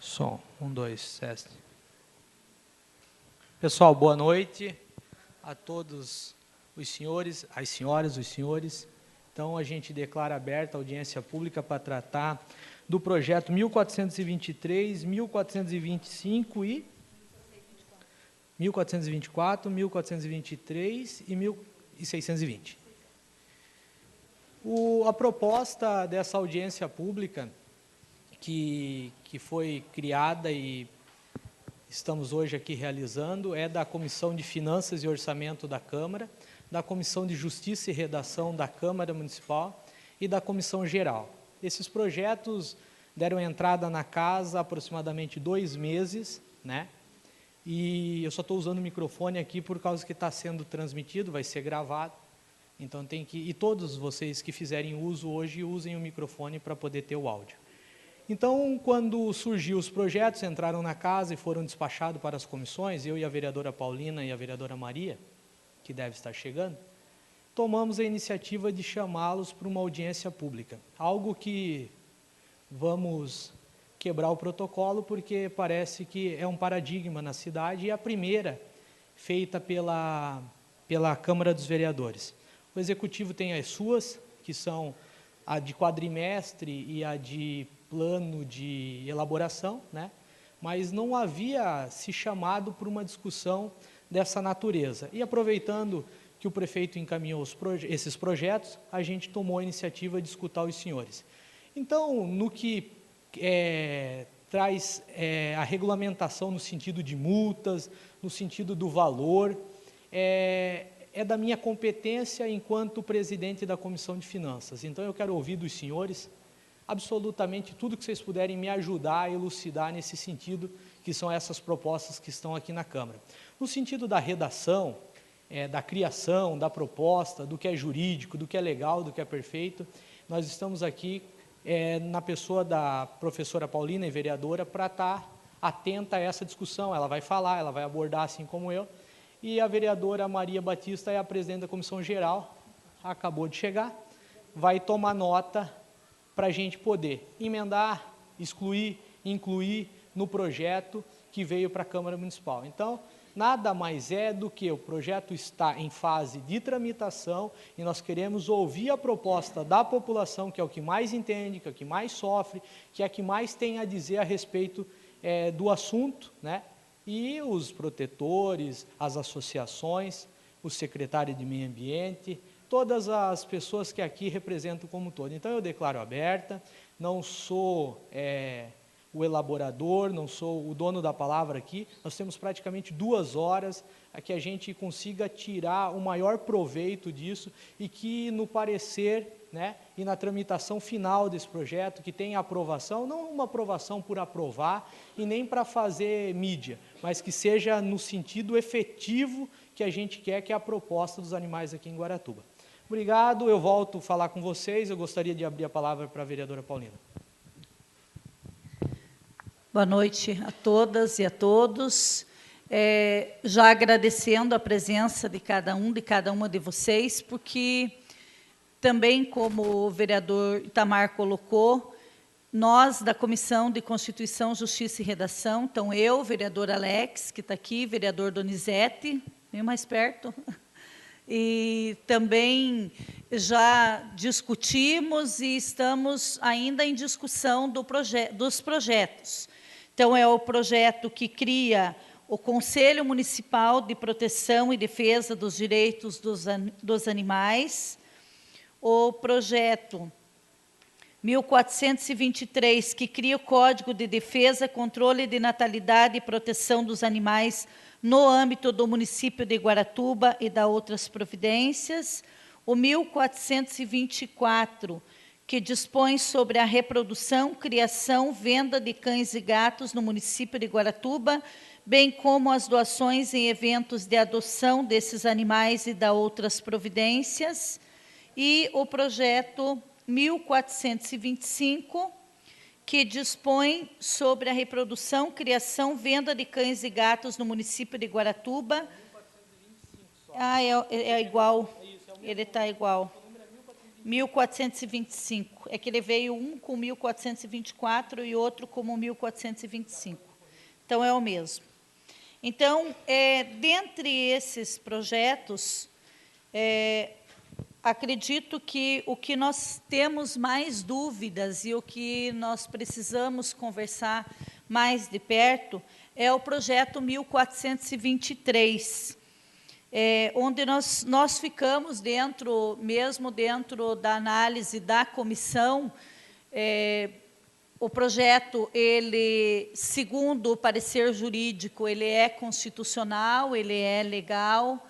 Som, 1, 2, teste. Pessoal, boa noite a todos os senhores, as senhoras, os senhores. Então, a gente declara aberta a audiência pública para tratar do projeto 1423, 1425 e 1424, 1423 e 1620. A proposta dessa audiência pública, que foi criada e estamos hoje aqui realizando, é da Comissão de Finanças e Orçamento da Câmara, da Comissão de Justiça e Redação da Câmara Municipal e da Comissão Geral. Esses projetos deram entrada na casa há aproximadamente 2 meses, né? E eu só estou usando o microfone aqui por causa que está sendo transmitido, vai ser gravado. Então tem que... E todos vocês que fizerem uso hoje, usem o microfone para poder ter o áudio. Então, quando surgiu os projetos, entraram na casa e foram despachados para as comissões, eu e a vereadora Paulina e a vereadora Maria, que deve estar chegando, tomamos a iniciativa de chamá-los para uma audiência pública. Algo que vamos quebrar o protocolo, porque parece que é um paradigma na cidade e a primeira feita pela Câmara dos Vereadores. O Executivo tem as suas, que são a de quadrimestre e a de plano de elaboração, né? Mas não havia se chamado para uma discussão dessa natureza. E aproveitando que o prefeito encaminhou esses projetos, a gente tomou a iniciativa de escutar os senhores. Então, no que traz a regulamentação no sentido de multas, no sentido do valor, é da minha competência enquanto presidente da Comissão de Finanças. Então, eu quero ouvir dos senhores absolutamente tudo que vocês puderem me ajudar a elucidar nesse sentido, que são essas propostas que estão aqui na Câmara. No sentido da redação, da criação, da proposta, do que é jurídico, do que é legal, do que é perfeito, nós estamos aqui na pessoa da professora Paulina e vereadora para estar atenta a essa discussão. Ela vai falar, ela vai abordar assim como eu, e a vereadora Maria Batista é a presidente da Comissão Geral, acabou de chegar, vai tomar nota para a gente poder emendar, excluir, incluir no projeto que veio para a Câmara Municipal. Então, nada mais é do que o projeto está em fase de tramitação e nós queremos ouvir a proposta da população, que é o que mais entende, que é o que mais sofre, que é a que mais tem a dizer a respeito do assunto, né? E os protetores, as associações, o secretário de Meio Ambiente, todas as pessoas que aqui representam como todo. Então, eu declaro aberta, não sou o elaborador, não sou o dono da palavra aqui, nós temos praticamente 2 horas a que a gente consiga tirar o maior proveito disso e que no parecer, né, e na tramitação final desse projeto, que tenha aprovação, não uma aprovação por aprovar e nem para fazer mídia, mas que seja no sentido efetivo que a gente quer, que é a proposta dos animais aqui em Guaratuba. Obrigado, eu volto a falar com vocês, eu gostaria de abrir a palavra para a vereadora Paulina. Boa noite a todas e a todos. Já agradecendo a presença de cada uma de vocês, porque também, como o vereador Itamar colocou, nós, da Comissão de Constituição, Justiça e Redação, então eu, vereador Alex, que está aqui, vereador Donizete, vem mais perto, e também já discutimos e estamos ainda em discussão dos projetos. Então, é o projeto que cria o Conselho Municipal de Proteção e Defesa dos Direitos dos Animais, o projeto 1423, que cria o Código de Defesa, Controle de Natalidade e Proteção dos Animais no âmbito do município de Guaratuba e da outras providências, o 1424, que dispõe sobre a reprodução, criação, venda de cães e gatos no município de Guaratuba, bem como as doações em eventos de adoção desses animais e da outras providências, e o projeto 1425, que dispõe sobre a reprodução, criação, venda de cães e gatos no município de Guaratuba. É igual, ele está igual. 1425. É que ele veio um com 1424 e outro como 1425. Então, é o mesmo. Então, dentre esses projetos, acredito que o que nós temos mais dúvidas e o que nós precisamos conversar mais de perto é o projeto 1423, onde nós ficamos mesmo dentro da análise da comissão. O projeto, ele, segundo o parecer jurídico, ele é constitucional, ele é legal,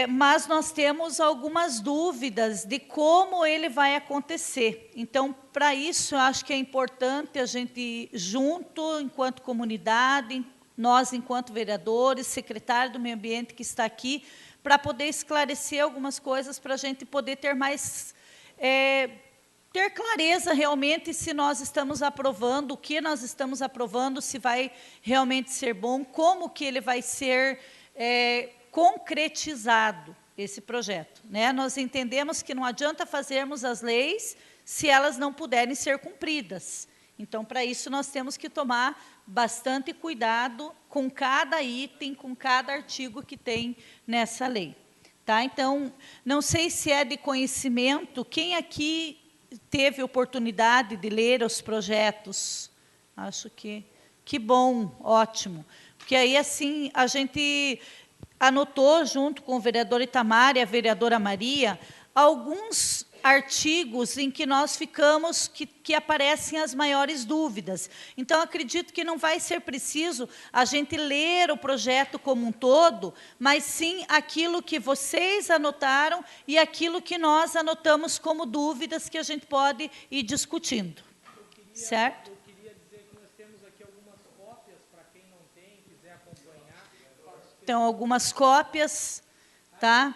mas nós temos algumas dúvidas de como ele vai acontecer. Então, para isso, eu acho que é importante a gente, junto, enquanto comunidade, nós, enquanto vereadores, secretário do Meio Ambiente que está aqui, para poder esclarecer algumas coisas, para a gente poder ter mais... ter clareza realmente se nós estamos aprovando, o que nós estamos aprovando, se vai realmente ser bom, como que ele vai ser concretizado, esse projeto. Né? Nós entendemos que não adianta fazermos as leis se elas não puderem ser cumpridas. Então, para isso, nós temos que tomar bastante cuidado com cada item, com cada artigo que tem nessa lei. Tá? Então, não sei se é de conhecimento, quem aqui teve oportunidade de ler os projetos? Acho que bom, ótimo. Porque aí, assim, a gente anotou, junto com o vereador Itamar e a vereadora Maria, alguns artigos em que nós ficamos, que aparecem as maiores dúvidas. Então, acredito que não vai ser preciso a gente ler o projeto como um todo, mas sim aquilo que vocês anotaram e aquilo que nós anotamos como dúvidas que a gente pode ir discutindo. Certo? Eu queria dizer que nós temos aqui algumas cópias, para quem não tem, quiser acompanhar. Então, algumas cópias, tá?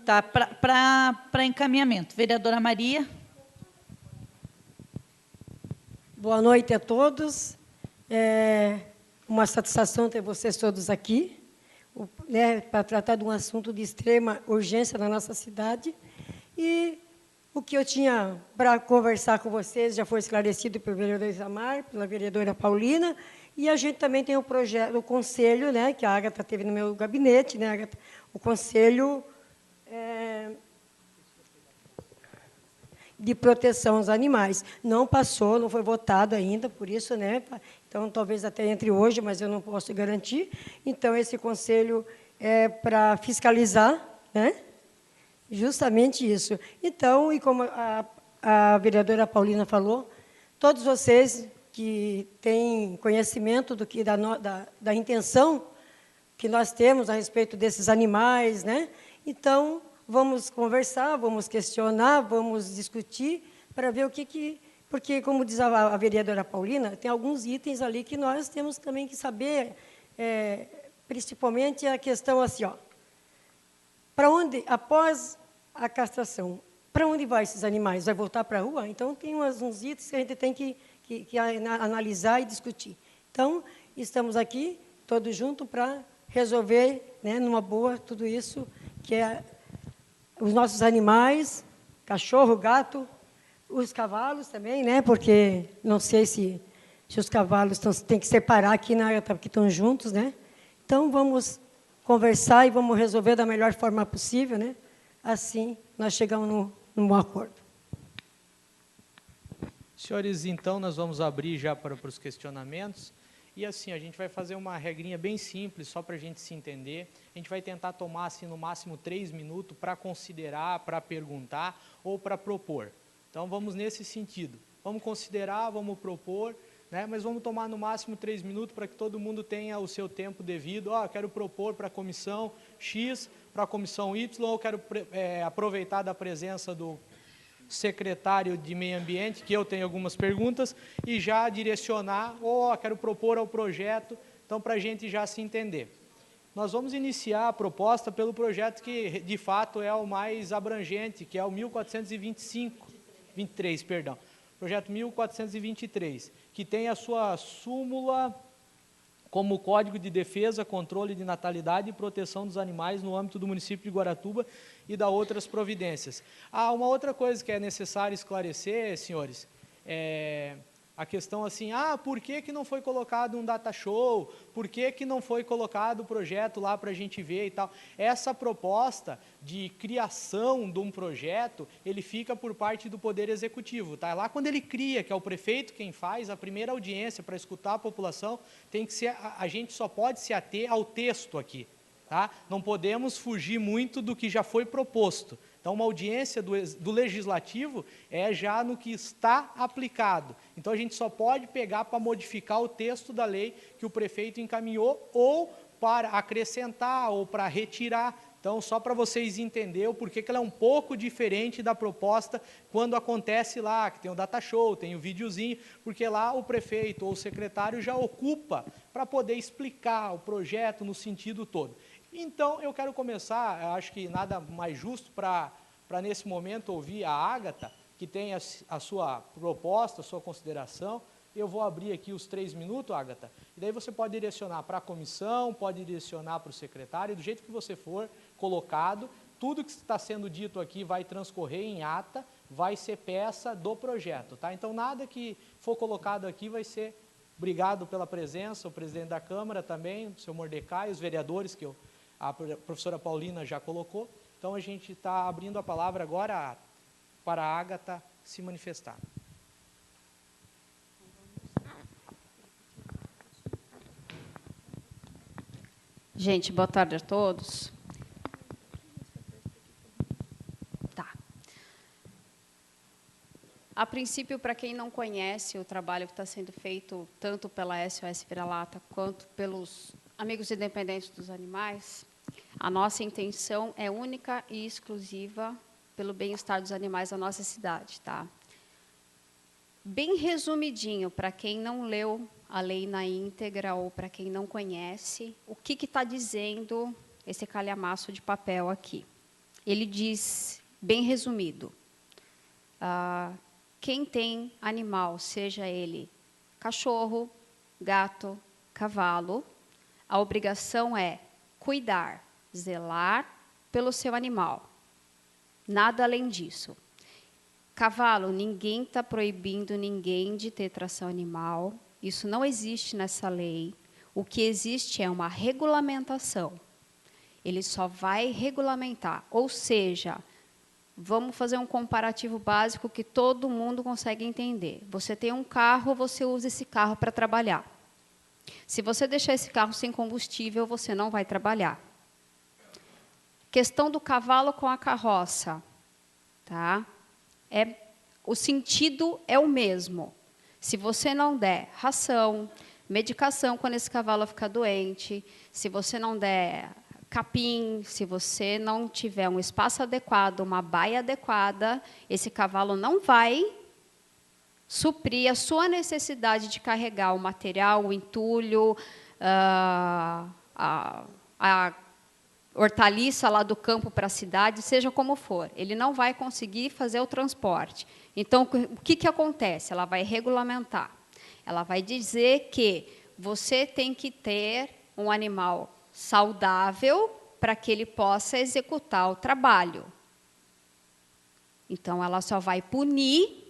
Tá, para encaminhamento. Vereadora Maria. Boa noite a todos. É uma satisfação ter vocês todos aqui, para tratar de um assunto de extrema urgência na nossa cidade. E o que eu tinha para conversar com vocês já foi esclarecido pelo vereador Itamar, pela vereadora Paulina, e a gente também tem o projeto, o conselho, né, que a Ágata teve no meu gabinete, né, Ágata, o conselho de proteção aos animais. Não passou, não foi votado ainda, por isso, né? Então, talvez até entre hoje, mas eu não posso garantir. Então, esse conselho é para fiscalizar, né? Justamente isso. Então, e como a vereadora Paulina falou, todos vocês que têm conhecimento do que da intenção que nós temos a respeito desses animais, né? Então, vamos conversar, vamos questionar, vamos discutir para ver o que... Porque, como diz a vereadora Paulina, tem alguns itens ali que nós temos também que saber, principalmente a questão assim, para onde, após a castração, para onde vai esses animais? Vai voltar para a rua? Então, tem uns itens que a gente tem que analisar e discutir. Então, estamos aqui, todos juntos, para resolver, né, numa boa, tudo isso, que é os nossos animais, cachorro, gato, os cavalos também, né? Porque não sei se os cavalos têm que separar aqui, porque estão juntos, né? Então, vamos conversar e vamos resolver da melhor forma possível, né? Assim, nós chegamos num acordo. Senhores, então, nós vamos abrir já para os questionamentos. E assim, a gente vai fazer uma regrinha bem simples, só para a gente se entender. A gente vai tentar tomar, assim, no máximo 3 minutos para considerar, para perguntar ou para propor. Então, vamos nesse sentido. Vamos considerar, vamos propor, né? Mas vamos tomar no máximo 3 minutos para que todo mundo tenha o seu tempo devido. Quero propor para a comissão X, para a comissão Y, eu quero aproveitar da presença do secretário de Meio Ambiente, que eu tenho algumas perguntas, e já direcionar, quero propor ao projeto, então, para a gente já se entender. Nós vamos iniciar a proposta pelo projeto que, de fato, é o mais abrangente, que é o 23, projeto 1423, que tem a sua súmula como o Código de Defesa, Controle de Natalidade e Proteção dos Animais no âmbito do município de Guaratuba e da outras providências. Uma outra coisa que é necessário esclarecer, senhores, a questão assim, por que não foi colocado um data show? Por que não foi colocado o projeto lá para a gente ver e tal? Essa proposta de criação de um projeto, ele fica por parte do Poder Executivo, tá? Lá quando ele cria, que é o prefeito quem faz, a primeira audiência para escutar a população, tem que ser, a gente só pode se ater ao texto aqui, tá? Não podemos fugir muito do que já foi proposto. Então, uma audiência do Legislativo é já no que está aplicado. Então, a gente só pode pegar para modificar o texto da lei que o prefeito encaminhou ou para acrescentar ou para retirar. Então, só para vocês entenderem o porquê que ela é um pouco diferente da proposta quando acontece lá, que tem o data show, tem o videozinho, porque lá o prefeito ou o secretário já ocupa para poder explicar o projeto no sentido todo. Então, eu quero começar, eu acho que nada mais justo para nesse momento, ouvir a Ágata, que tem a sua proposta, a sua consideração. Eu vou abrir aqui os 3 minutos, Ágata, e daí você pode direcionar para a comissão, pode direcionar para o secretário, do jeito que você for colocado. Tudo que está sendo dito aqui vai transcorrer em ata, vai ser peça do projeto, tá? Então, nada que for colocado aqui vai ser... Obrigado pela presença, o presidente da Câmara também, o senhor Mordecai, os vereadores que a professora Paulina já colocou. Então, a gente está abrindo a palavra agora para a Ágata se manifestar. Gente, boa tarde a todos. Tá. A princípio, para quem não conhece o trabalho que está sendo feito tanto pela SOS Vira-Lata quanto pelos Amigos Independentes dos Animais, a nossa intenção é única e exclusiva pelo bem-estar dos animais da nossa cidade, tá? Bem resumidinho, para quem não leu a lei na íntegra ou para quem não conhece, o que está dizendo esse calhamaço de papel aqui? Ele diz, bem resumido, quem tem animal, seja ele cachorro, gato, cavalo, a obrigação é cuidar, zelar pelo seu animal. Nada além disso. Cavalo, ninguém está proibindo ninguém de ter tração animal. Isso não existe nessa lei. O que existe é uma regulamentação. Ele só vai regulamentar. Ou seja, vamos fazer um comparativo básico que todo mundo consegue entender. Você tem um carro, você usa esse carro para trabalhar. Se você deixar esse carro sem combustível, você não vai trabalhar. Questão do cavalo com a carroça, tá? O sentido é o mesmo. Se você não der ração, medicação quando esse cavalo ficar doente, se você não der capim, se você não tiver um espaço adequado, uma baia adequada, esse cavalo não vai suprir a sua necessidade de carregar o material, o entulho, a hortaliça lá do campo para a cidade, seja como for. Ele não vai conseguir fazer o transporte. Então, o que acontece? Ela vai regulamentar. Ela vai dizer que você tem que ter um animal saudável para que ele possa executar o trabalho. Então, ela só vai punir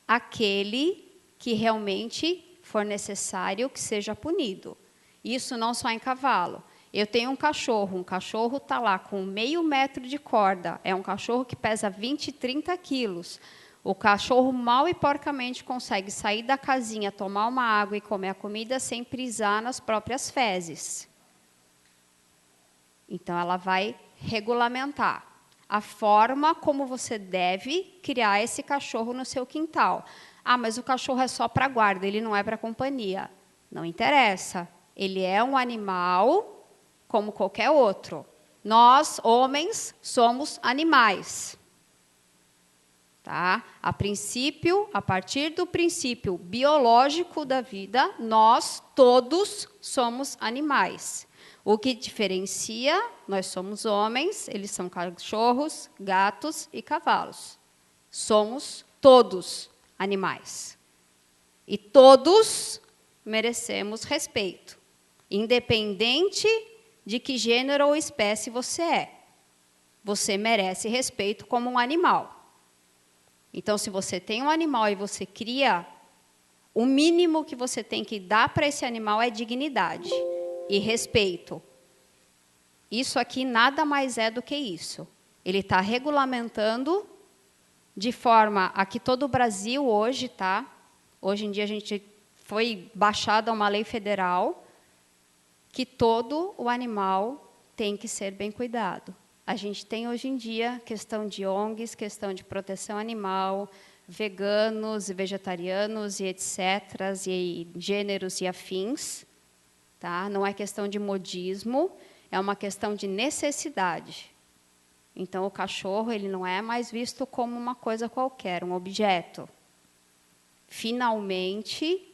aquele que realmente for necessário que seja punido. Isso não só em cavalo. Eu tenho um cachorro está lá com meio metro de corda, é um cachorro que pesa 20, 30 quilos. O cachorro mal e porcamente consegue sair da casinha, tomar uma água e comer a comida sem pisar nas próprias fezes. Então, ela vai regulamentar a forma como você deve criar esse cachorro no seu quintal. Mas o cachorro é só para guarda, ele não é para companhia. Não interessa. Ele é um animal como qualquer outro. Nós, homens, somos animais. Tá? A partir do princípio biológico da vida, nós todos somos animais. O que diferencia, nós somos homens, eles são cachorros, gatos e cavalos. Somos todos animais. E todos merecemos respeito. independente de que gênero ou espécie você é. Você merece respeito como um animal. Então, se você tem um animal e você cria, o mínimo que você tem que dar para esse animal é dignidade e respeito. Isso aqui nada mais é do que isso. Ele está regulamentando de forma a que todo o Brasil hoje, tá? Hoje em dia a gente foi baixada uma lei federal que todo o animal tem que ser bem cuidado. A gente tem hoje em dia questão de ONGs, questão de proteção animal, veganos e vegetarianos e etc., e gêneros e afins. Tá? Não é questão de modismo, é uma questão de necessidade. Então, o cachorro ele não é mais visto como uma coisa qualquer, um objeto. Finalmente,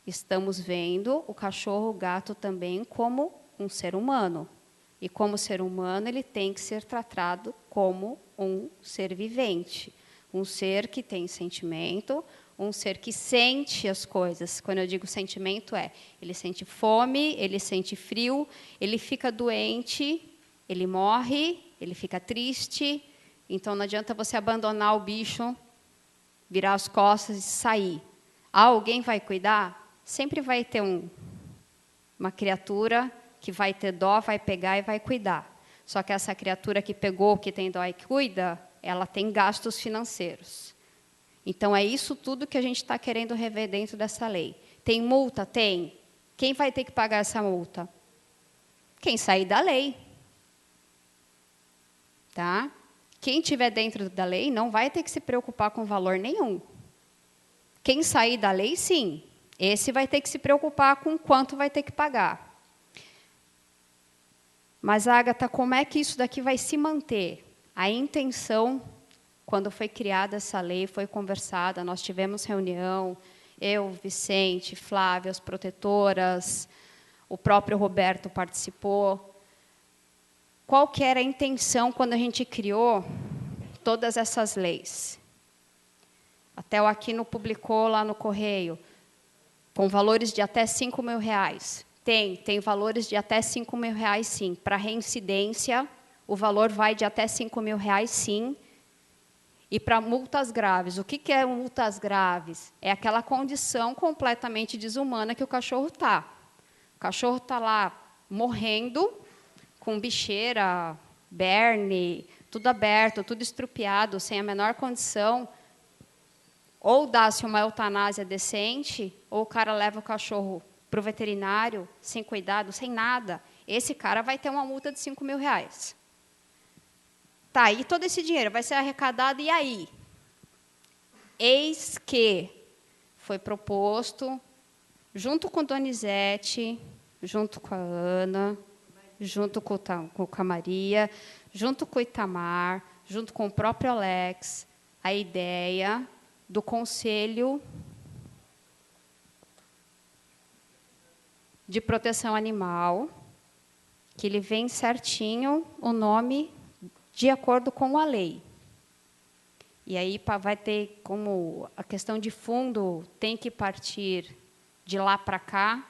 estamos vendo o cachorro, o gato também como um ser humano. E como ser humano, ele tem que ser tratado como um ser vivente. Um ser que tem sentimento, um ser que sente as coisas. Quando eu digo sentimento, ele sente fome, ele sente frio, ele fica doente, ele morre, ele fica triste. Então, não adianta você abandonar o bicho, virar as costas e sair. Alguém vai cuidar? Sempre vai ter uma criatura que vai ter dó, vai pegar e vai cuidar. Só que essa criatura que pegou, que tem dó e cuida, ela tem gastos financeiros. Então, é isso tudo que a gente está querendo rever dentro dessa lei. Tem multa? Tem. Quem vai ter que pagar essa multa? Quem sair da lei. Tá? Quem estiver dentro da lei não vai ter que se preocupar com valor nenhum. Quem sair da lei, sim. Esse vai ter que se preocupar com quanto vai ter que pagar. Mas, Ágata, como é que isso daqui vai se manter? A intenção, quando foi criada essa lei, foi conversada, nós tivemos reunião, eu, Vicente, Flávia, as protetoras, o próprio Roberto participou. Qual que era a intenção quando a gente criou todas essas leis? Até o Aquino publicou lá no Correio, com valores de até R$5.000. Tem valores de até R$5.000, sim. Para reincidência, o valor vai de até R$5.000, sim. E para multas graves, o que é multas graves? É aquela condição completamente desumana que o cachorro está. O cachorro está lá morrendo, com bicheira, berne, tudo aberto, tudo estrupiado, sem a menor condição. Ou dá-se uma eutanásia decente, ou o cara leva o cachorro para o veterinário, sem cuidado, sem nada. Esse cara vai ter uma multa de R$5.000. Tá, e todo esse dinheiro vai ser arrecadado, e aí? Eis que foi proposto, junto com Donizete, junto com a Ana, junto com a Maria, junto com o Itamar, junto com o próprio Alex, a ideia do Conselho de Proteção Animal, que ele vem certinho o nome de acordo com a lei. E aí vai ter, como a questão de fundo tem que partir de lá para cá,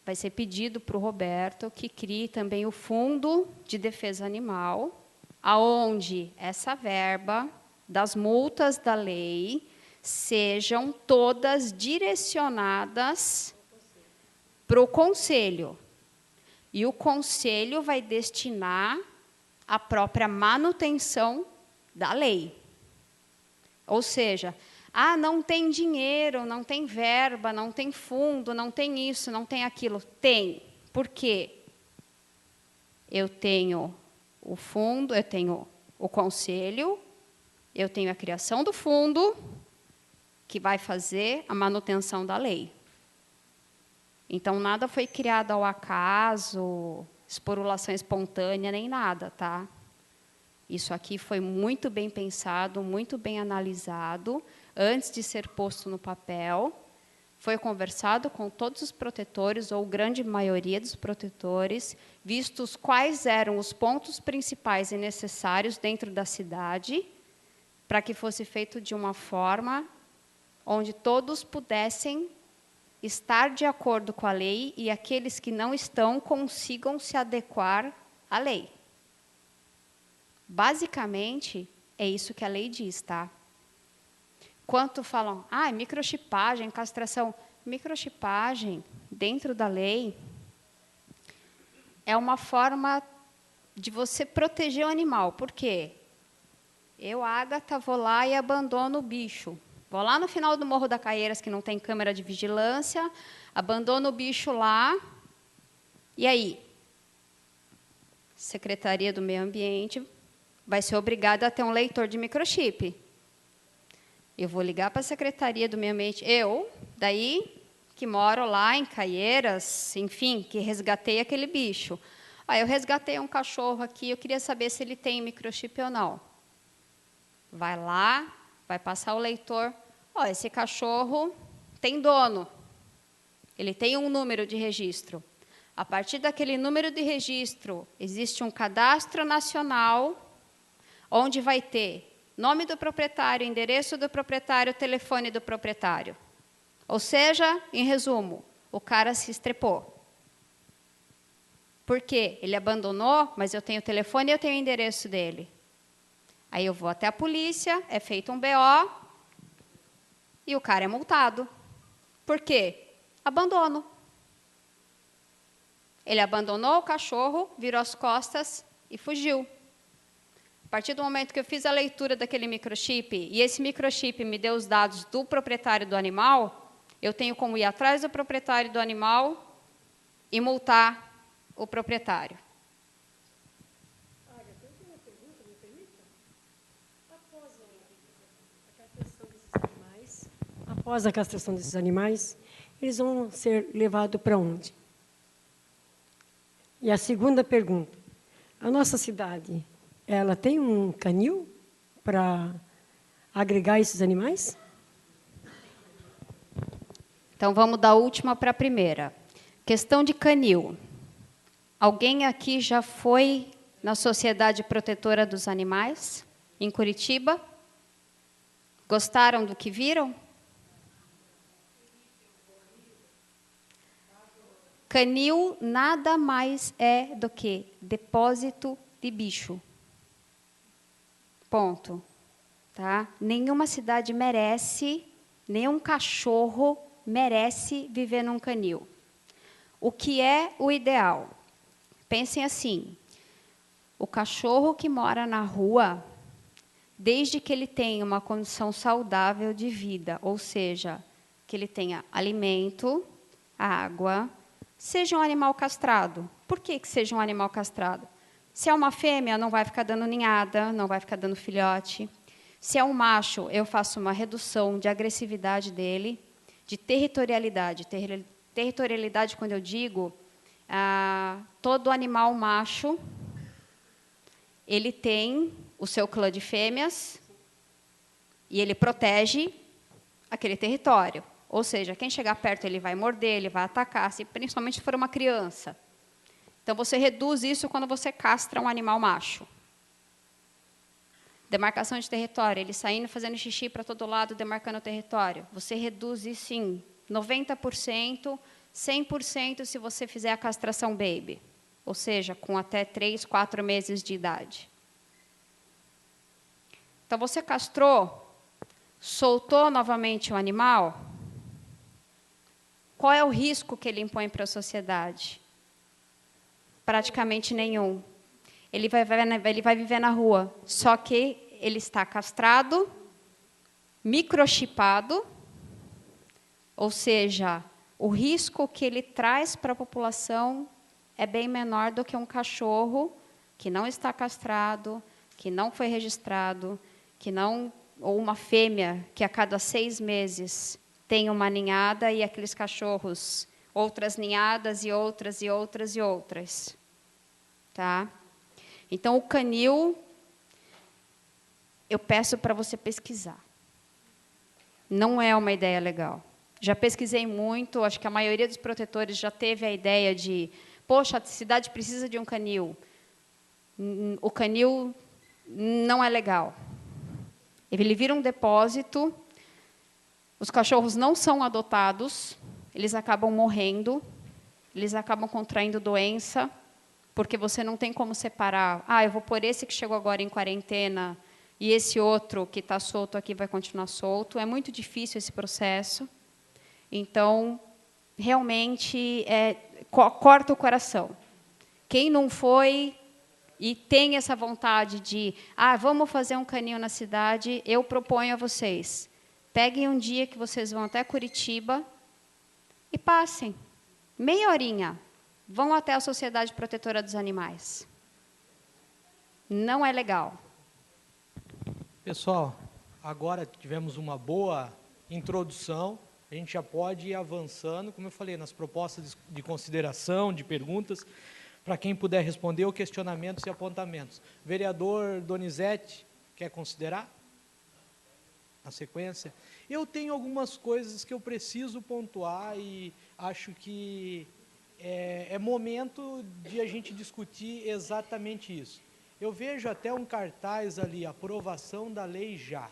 vai ser pedido para o Roberto que crie também o Fundo de Defesa Animal, aonde essa verba das multas da lei sejam todas direcionadas para o Conselho. E o Conselho vai destinar a própria manutenção da lei. Ou seja, não tem dinheiro, não tem verba, não tem fundo, não tem isso, não tem aquilo. Tem. Por quê? Eu tenho o fundo, eu tenho o Conselho, eu tenho a criação do fundo, que vai fazer a manutenção da lei. Então, nada foi criado ao acaso, esporulação espontânea, nem nada, tá? Isso aqui foi muito bem pensado, muito bem analisado, antes de ser posto no papel. Foi conversado com todos os protetores, ou grande maioria dos protetores, vistos quais eram os pontos principais e necessários dentro da cidade, para que fosse feito de uma forma onde todos pudessem estar de acordo com a lei e aqueles que não estão consigam se adequar à lei. Basicamente, é isso que a lei diz, tá? Quanto falam, microchipagem, castração. Microchipagem, dentro da lei, é uma forma de você proteger o animal. Por quê? Eu, Ágata, vou lá e abandono o bicho. Vou lá no final do Morro da Caieiras, que não tem câmera de vigilância, abandono o bicho lá. E aí? Secretaria do Meio Ambiente vai ser obrigada a ter um leitor de microchip. Eu vou ligar para a Secretaria do Meio Ambiente, daí, que moro lá em Caieiras, enfim, que resgatei aquele bicho. Eu resgatei um cachorro aqui, eu queria saber se ele tem microchip ou não. Vai lá, vai passar o leitor. Esse cachorro tem dono. Ele tem um número de registro. A partir daquele número de registro, existe um cadastro nacional, onde vai ter nome do proprietário, endereço do proprietário, telefone do proprietário. Ou seja, em resumo, o cara se estrepou. Por quê? Ele abandonou, mas eu tenho o telefone e eu tenho o endereço dele. Aí eu vou até a polícia, é feito um BO e o cara é multado. Por quê? Abandono. Ele abandonou o cachorro, virou as costas e fugiu. A partir do momento que eu fiz a leitura daquele microchip, e esse microchip me deu os dados do proprietário do animal, eu tenho como ir atrás do proprietário do animal e multar o proprietário. Após a castração desses animais, eles vão ser levados para onde? E a segunda pergunta, a nossa cidade, ela tem um canil para agregar esses animais? Então, vamos da última para a primeira. Questão de canil. Alguém aqui já foi na Sociedade Protetora dos Animais, em Curitiba? Gostaram do que viram? Canil nada mais é do que depósito de bicho. Ponto. Tá? Nenhuma cidade merece, nenhum cachorro merece viver num canil. O que é o ideal? Pensem assim, o cachorro que mora na rua, desde que ele tenha uma condição saudável de vida, ou seja, que ele tenha alimento, água, seja um animal castrado. Por que seja um animal castrado? Se é uma fêmea, não vai ficar dando ninhada, não vai ficar dando filhote. Se é um macho, eu faço uma redução de agressividade dele, de territorialidade. Territorialidade, quando eu digo, todo animal macho, ele tem o seu clã de fêmeas e ele protege aquele território. Ou seja, quem chegar perto, ele vai morder, ele vai atacar, principalmente se for uma criança. Então, você reduz isso quando você castra um animal macho. Demarcação de território, ele saindo, fazendo xixi para todo lado, demarcando o território. Você reduz isso em 90%, 100% se você fizer a castração baby. Ou seja, com até 3, 4 meses de idade. Então, você castrou, soltou novamente o animal, qual é o risco que ele impõe para a sociedade? Praticamente nenhum. Ele vai viver na rua, só que ele está castrado, microchipado, ou seja, o risco que ele traz para a população é bem menor do que um cachorro que não está castrado, que não foi registrado, ou uma fêmea que a cada 6 meses tem uma ninhada e aqueles cachorros, outras ninhadas e outras e outras e outras. Tá? Então, o canil, eu peço para você pesquisar. Não é uma ideia legal. Já pesquisei muito, acho que a maioria dos protetores já teve a ideia de, poxa, a cidade precisa de um canil. O canil não é legal. Ele vira um depósito, os cachorros não são adotados, eles acabam morrendo, eles acabam contraindo doença, porque você não tem como separar. Ah, eu vou pôr esse que chegou agora em quarentena e esse outro que está solto aqui vai continuar solto. É muito difícil esse processo. Então, realmente, corta o coração. Quem não foi e tem essa vontade de, vamos fazer um canil na cidade, eu proponho a vocês, peguem um dia que vocês vão até Curitiba e passem, meia horinha, vão até a Sociedade Protetora dos Animais. Não é legal. Pessoal, agora tivemos uma boa introdução, a gente já pode ir avançando, como eu falei, nas propostas de consideração, de perguntas, para quem puder responder, ou questionamentos e apontamentos. Vereador Donizete, quer considerar? Na sequência? Eu tenho algumas coisas que eu preciso pontuar e acho que é momento de a gente discutir exatamente isso. Eu vejo até um cartaz ali, aprovação da lei já,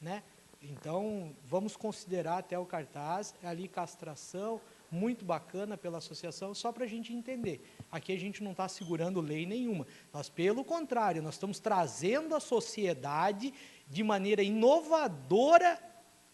né? Então, vamos considerar até o cartaz, ali castração, muito bacana pela associação, só para a gente entender. Aqui a gente não está segurando lei nenhuma. Nós, pelo contrário, nós estamos trazendo a sociedade de maneira inovadora,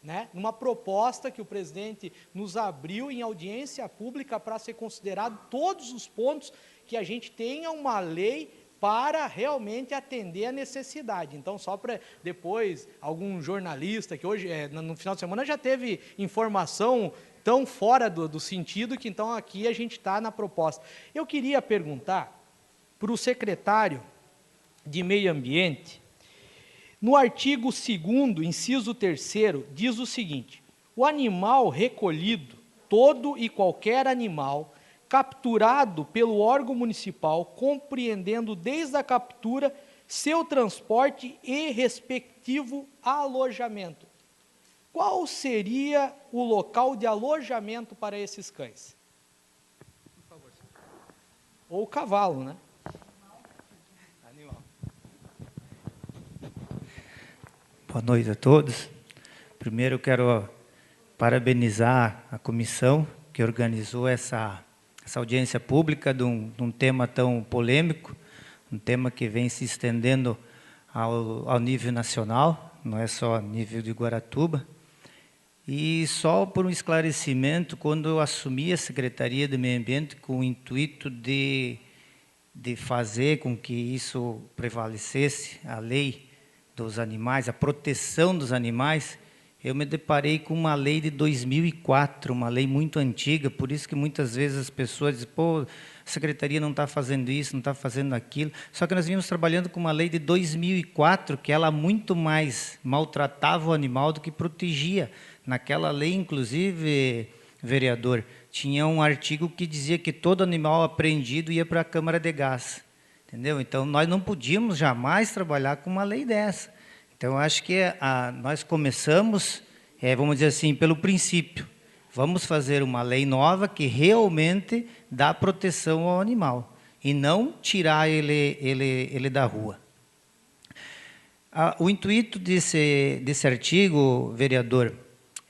né, numa proposta que o presidente nos abriu em audiência pública para ser considerado todos os pontos que a gente tenha uma lei para realmente atender a necessidade. Então, só para depois, algum jornalista que hoje, no final de semana, já teve informação tão fora do sentido que, então, aqui a gente está na proposta. Eu queria perguntar para o secretário de Meio Ambiente, no artigo 2º, inciso 3º, diz o seguinte: o animal recolhido, todo e qualquer animal, capturado pelo órgão municipal, compreendendo desde a captura, seu transporte e respectivo alojamento. Qual seria o local de alojamento para esses cães? Por favor. Ou o cavalo, né? Animal. Boa noite a todos. Primeiro, eu quero parabenizar a comissão que organizou essa audiência pública de um tema tão polêmico, um tema que vem se estendendo ao nível nacional, não é só a nível de Guaratuba. E só por um esclarecimento, quando eu assumi a Secretaria de Meio Ambiente com o intuito de fazer com que isso prevalecesse, a lei dos animais, a proteção dos animais, eu me deparei com uma lei de 2004, uma lei muito antiga, por isso que muitas vezes as pessoas dizem, pô, a secretaria não está fazendo isso, não está fazendo aquilo. Só que nós vínhamos trabalhando com uma lei de 2004, que ela muito mais maltratava o animal do que protegia. Naquela lei, inclusive, vereador, tinha um artigo que dizia que todo animal apreendido ia para a Câmara de Gás. Entendeu? Então, nós não podíamos jamais trabalhar com uma lei dessa. Então, eu acho que nós começamos, vamos dizer assim, pelo princípio. Vamos fazer uma lei nova que realmente dá proteção ao animal e não tirar ele da rua. O intuito desse artigo, vereador,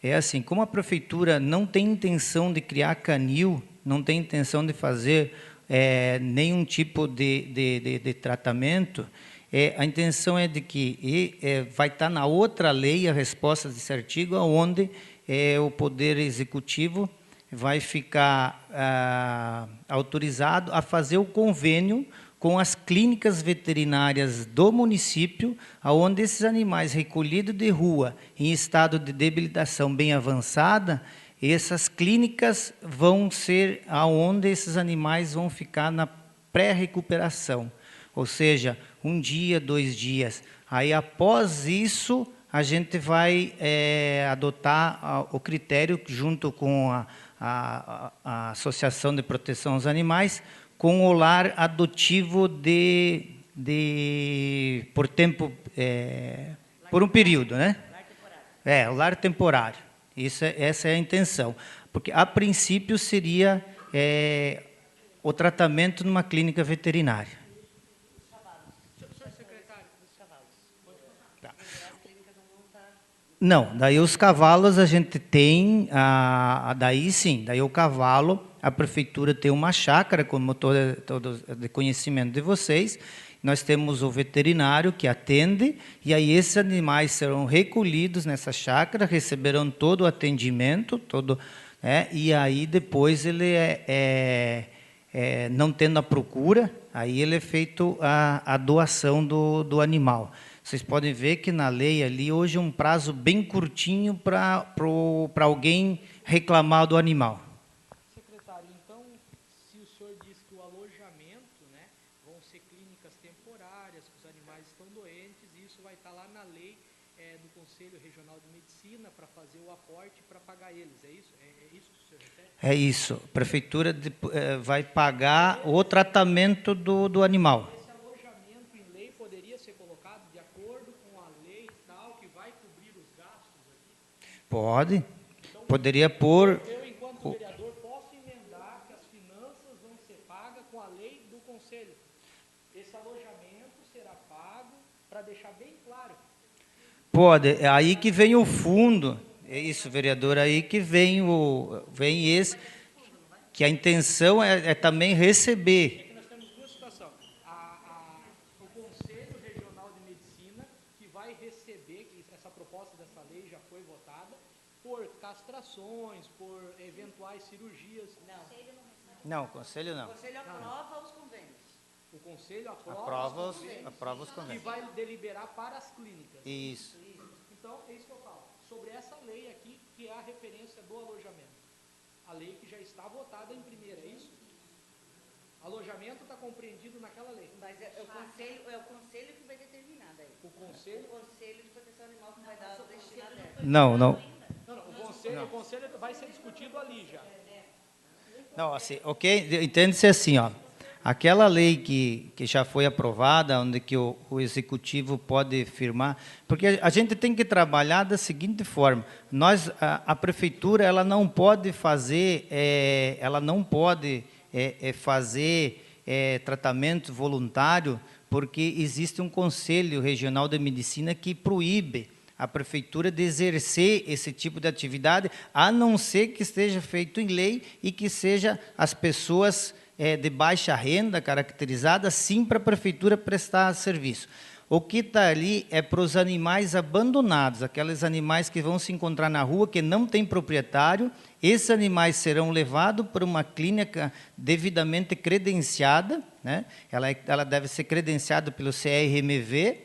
é assim, como a prefeitura não tem intenção de criar canil, não tem intenção de fazer nenhum tipo de tratamento, a intenção é de que vai estar na outra lei a resposta desse artigo, onde o Poder Executivo vai ficar autorizado a fazer o convênio com as clínicas veterinárias do município, onde esses animais recolhidos de rua, em estado de debilitação bem avançada, essas clínicas vão ser aonde esses animais vão ficar na pré-recuperação, ou seja, 1 dia, 2 dias. Aí, após isso, a gente vai adotar o critério, junto com a Associação de Proteção aos Animais, com o lar adotivo por tempo, por um período, né? O lar temporário. Essa é a intenção. Porque, a princípio, seria o tratamento numa clínica veterinária. Não, daí os cavalos a gente tem, daí sim, daí o cavalo, a prefeitura tem uma chácara, como todo de conhecimento de vocês, nós temos o veterinário que atende, e aí esses animais serão recolhidos nessa chácara, receberão todo o atendimento, e aí depois ele não tendo a procura, aí ele é feito a doação do animal. Vocês podem ver que na lei ali, hoje é um prazo bem curtinho para alguém reclamar do animal. Secretário, então, se o senhor diz que o alojamento, né, vão ser clínicas temporárias, que os animais estão doentes, e isso vai estar lá na lei do Conselho Regional de Medicina para fazer o aporte para pagar eles, é isso? É isso que o senhor refere? É isso. A prefeitura vai pagar o tratamento do animal. Esse alojamento em lei poderia ser colocado de acordo com a lei tal, que vai cobrir os gastos aqui? Pode. Poderia pôr... Eu, enquanto vereador, posso emendar que as finanças vão ser pagas com a lei do Conselho. Esse alojamento será pago, para deixar bem claro. Pode. É aí que vem o fundo. É isso, vereador, aí que vem esse, que a intenção é também receber. Nós temos duas situações. O Conselho Regional de Medicina, que vai receber, que essa proposta dessa lei já foi votada, por castrações, por eventuais cirurgias. Não, o conselho não. O Conselho aprova os convênios. O Conselho Aprova os que convênios. vai deliberar para as clínicas. Isso. Então, é isso que eu falo. Sobre essa lei aqui, que é a referência do alojamento. A lei que já está votada em primeira, é isso? Alojamento está compreendido naquela lei. Mas é o conselho que vai determinar daí. O Conselho... O Conselho de Proteção Animal que vai dar o destinado dela. Não. Não, o conselho vai ser discutido ali já. Não, assim, ok? Entende-se assim, ó. Aquela lei que já foi aprovada, onde que o executivo pode firmar, porque a gente tem que trabalhar da seguinte forma: a prefeitura, ela não pode fazer, tratamento voluntário, porque existe um Conselho Regional de Medicina que proíbe a prefeitura de exercer esse tipo de atividade, a não ser que esteja feito em lei e que seja as pessoas de baixa renda, caracterizada, sim, para a prefeitura prestar serviço. O que está ali é para os animais abandonados, aqueles animais que vão se encontrar na rua, que não tem proprietário. Esses animais serão levados para uma clínica devidamente credenciada, né? Ela deve ser credenciada pelo CRMV,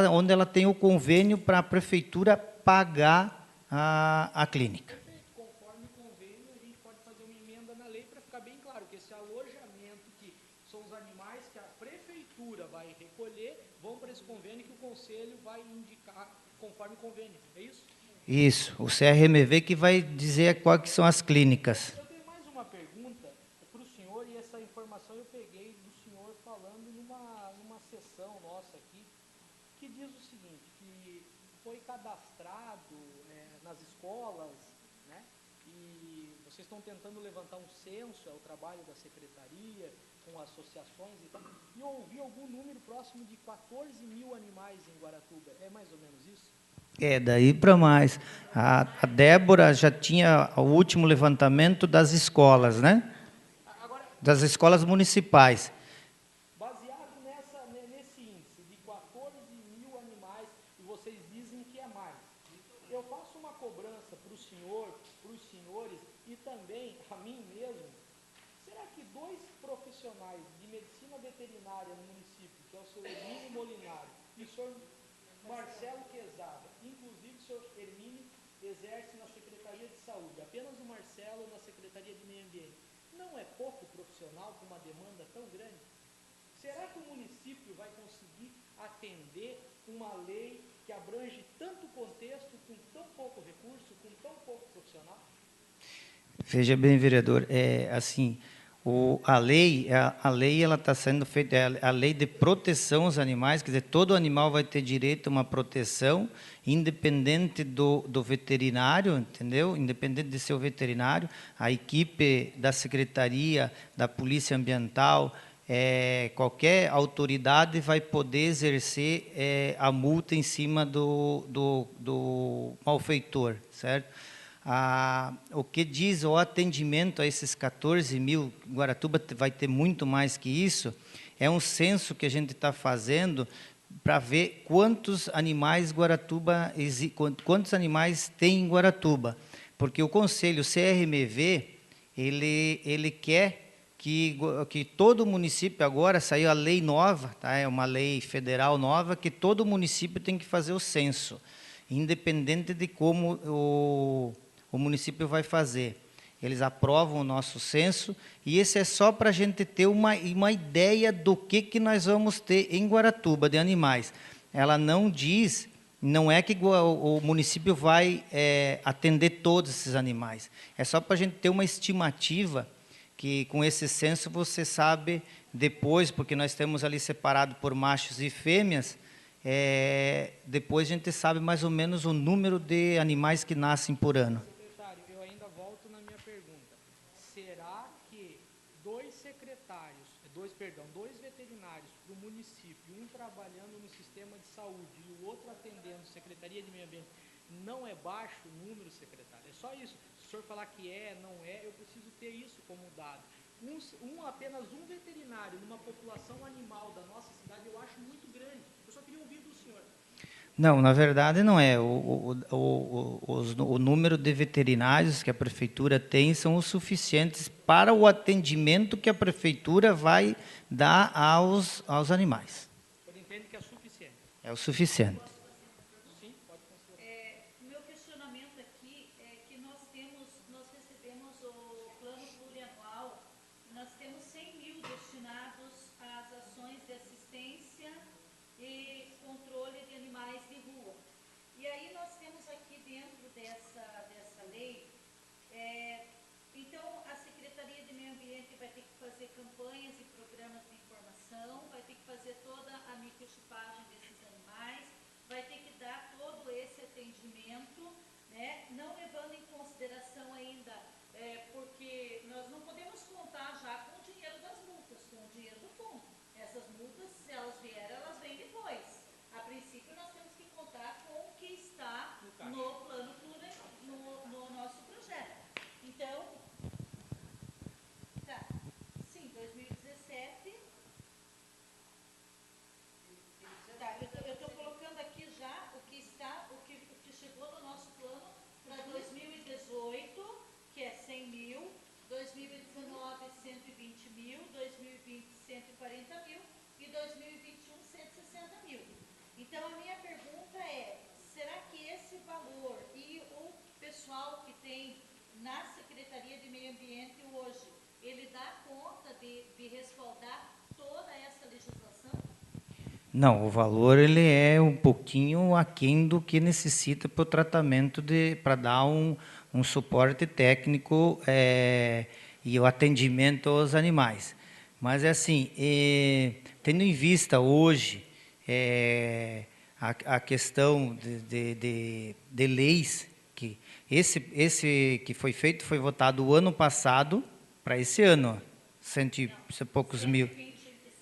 onde ela tem o convênio para a prefeitura pagar a clínica. Conforme convênio, a gente pode fazer uma emenda na lei para ficar bem claro que esse alojamento, que são os animais que a prefeitura vai recolher, vão para esse convênio que o conselho vai indicar conforme convênio. É isso? Isso. O CRMV que vai dizer quais são as clínicas. Eu tenho mais uma pergunta para o senhor, e essa informação eu peguei do senhor falando numa sessão nossa aqui, que diz o seguinte, que foi cadastrado nas escolas, né, e vocês estão tentando levantar um censo, é o trabalho da secretaria, com associações e tal, e eu ouvi algum número próximo de 14 mil animais em Guaratuba, é mais ou menos isso? Daí para mais. A Débora já tinha o último levantamento das escolas, né? Agora, Das escolas municipais. baseado nesse índice de 14 mil animais, e vocês dizem que é mais, eu faço uma cobrança para o senhor, para os senhores e também a mim mesmo. Será que dois profissionais de medicina veterinária no município, que é o senhor Hermínio Molinari e o senhor Marcelo Quezada, inclusive o senhor Hermínio exerce na Secretaria de Saúde, apenas o Marcelo na Secretaria de Meio Ambiente, não é pouco profissional com uma demanda tão grande? Será que o município vai conseguir atender uma lei que abrange tanto contexto, com tão pouco recurso, com tão pouco profissional? Veja bem, vereador, assim, a lei ela está sendo feita, a lei de proteção aos animais, quer dizer, todo animal vai ter direito a uma proteção, independente do veterinário, entendeu? Independente de ser o veterinário, a equipe da Secretaria, da Polícia Ambiental, qualquer autoridade vai poder exercer a multa em cima do malfeitor, certo? O que diz o atendimento a esses 14 mil, Guaratuba vai ter muito mais que isso, é um censo que a gente está fazendo para ver quantos animais quantos animais tem em Guaratuba, porque o Conselho CRMV ele quer que todo município, agora saiu a lei nova, tá? É uma lei federal nova, que todo município tem que fazer o censo, independente de como o município vai fazer. Eles aprovam o nosso censo, e esse é só para a gente ter uma ideia do que nós vamos ter em Guaratuba de animais. Ela não diz, não é que o município vai atender todos esses animais, é só para a gente ter uma estimativa, que com esse censo você sabe depois, porque nós temos ali separado por machos e fêmeas, depois a gente sabe mais ou menos o número de animais que nascem por ano. Secretário, eu ainda volto na minha pergunta. Será que dois veterinários para o município, um trabalhando no sistema de saúde e o outro atendendo Secretaria de Meio Ambiente, não é baixo o número, secretário? É só isso. Se o senhor falar que não é, eu preciso ter isso como dado. Apenas um veterinário numa população animal da nossa cidade, eu acho muito grande. Eu só queria ouvir do senhor. Não, na verdade não é. O número de veterinários que a prefeitura tem são os suficientes para o atendimento que a prefeitura vai dar aos animais. O senhor entende que é suficiente? É o suficiente. Sim, pode considerar. O meu questionamento aqui é que nós recebemos o plano plurianual, nós temos 100 mil destinados às ações de assistência e controle de animais de rua. E aí nós temos aqui dentro dessa lei, então a Secretaria de Meio Ambiente vai ter que fazer campanhas e programas de informação, vai ter que fazer toda a microchipagem desses animais, vai ter que dar todo esse atendimento, né, não levando em consideração ainda, porque nós não podemos contar já com o dinheiro das multas, com o dinheiro do fundo. Essas multas, se elas vierem, elas vêm depois. A princípio, nós temos que contar com o que está no plano plurianual, no nosso projeto. Então, tá, sim, 2017... Tá, eu estou colocando aqui já o que chegou no nosso plano para 2018, que é 100 mil, 2019, 120 mil, 2020, 140 mil e 2021, 160 mil. Então, a minha pergunta é, será que esse valor e o pessoal que tem na Secretaria de Meio Ambiente hoje, ele dá conta de respaldar toda essa legislação? Não, o valor ele é um pouquinho aquém do que necessita para o tratamento, para dar um suporte técnico e o atendimento aos animais. Mas é assim, tendo em vista hoje a questão de leis, que esse que foi feito, foi votado o ano passado para esse ano, cento e poucos mil.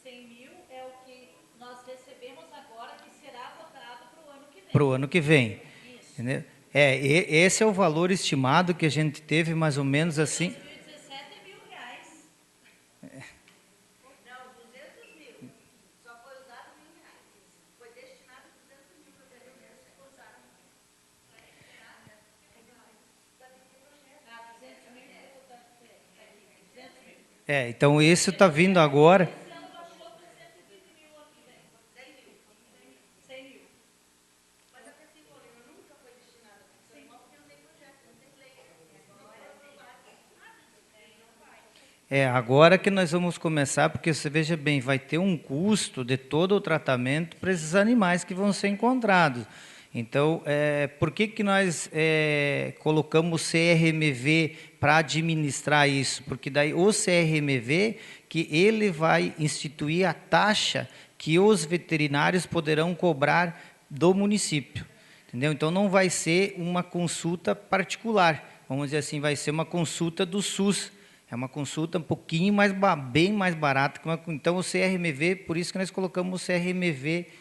100 mil é o que nós recebemos agora, que será votado para o ano que vem. Para o ano que vem. Isso. Entendeu? Esse é o valor estimado que a gente teve, mais ou menos assim. 2017 é R$1.000. Não, 200 mil. Só foi usado R$1.000. Foi destinado 200 mil para o projeto. Usaram. 200 mil. 200 mil. Então esse está vindo agora. Esse ano baixou para 120 mil ano que vem. 100 mil. 100 mil. Mas a Prefeitura nunca foi destinada para isso, porque não tem projeto, não tem lei. Agora que nós vamos começar, porque você veja bem, vai ter um custo de todo o tratamento para esses animais que vão ser encontrados. Então, por que nós colocamos o CRMV para administrar isso? Porque daí o CRMV, que ele vai instituir a taxa que os veterinários poderão cobrar do município. Entendeu? Então, não vai ser uma consulta particular, vamos dizer assim, vai ser uma consulta do SUS. É uma consulta um pouquinho mais, bem mais barata. Então, o CRMV, por isso que nós colocamos o CRMV,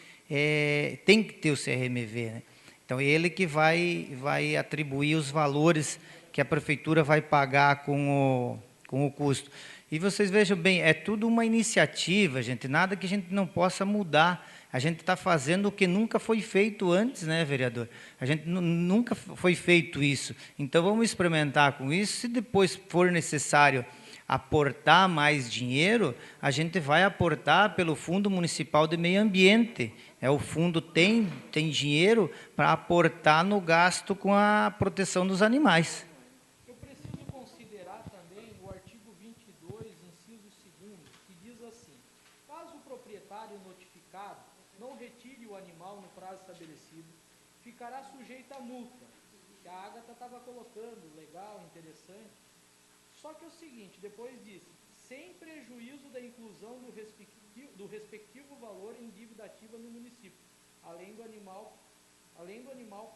tem que ter o CRMV, né? Então, ele que vai atribuir os valores que a prefeitura vai pagar com o custo. E vocês vejam bem, é tudo uma iniciativa, gente, nada que a gente não possa mudar. A gente está fazendo o que nunca foi feito antes, né, vereador? A gente nunca foi feito isso. Então, vamos experimentar com isso. Se depois for necessário aportar mais dinheiro, a gente vai aportar pelo Fundo Municipal de Meio Ambiente. O fundo tem dinheiro para aportar no gasto com a proteção dos animais. Eu preciso considerar também o artigo 22, inciso 2º, que diz assim: caso o proprietário notificado não retire o animal no prazo estabelecido, ficará sujeito a multa. Que a Ágata estava colocando, legal, interessante. Só que é o seguinte, depois disse, sem prejuízo da inclusão do respectivo valor em dívida ativa no município. Além do animal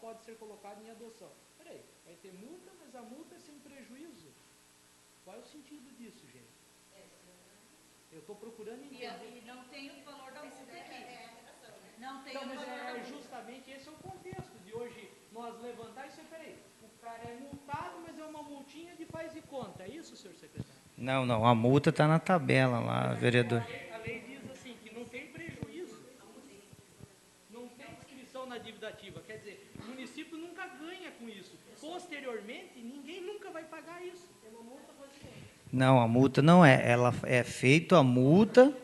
pode ser colocado em adoção. Peraí, vai ter multa, mas a multa é sem prejuízo. Qual é o sentido disso, gente? Eu estou procurando entender. E não tem o valor da multa aqui. Não tem Então, o mas valor da multa. justamente esse é o contexto de hoje nós levantar isso. Peraí, o cara é multado, mas é uma multinha de faz e conta. É isso, senhor secretário? Não, a multa está na tabela lá, vereador. A lei diz assim, que não tem prejuízo. Não tem inscrição na dívida ativa. Quer dizer, o município nunca ganha com isso. Posteriormente, ninguém nunca vai pagar isso. É uma multa quase. Não, a multa não é. Ela é feita a multa.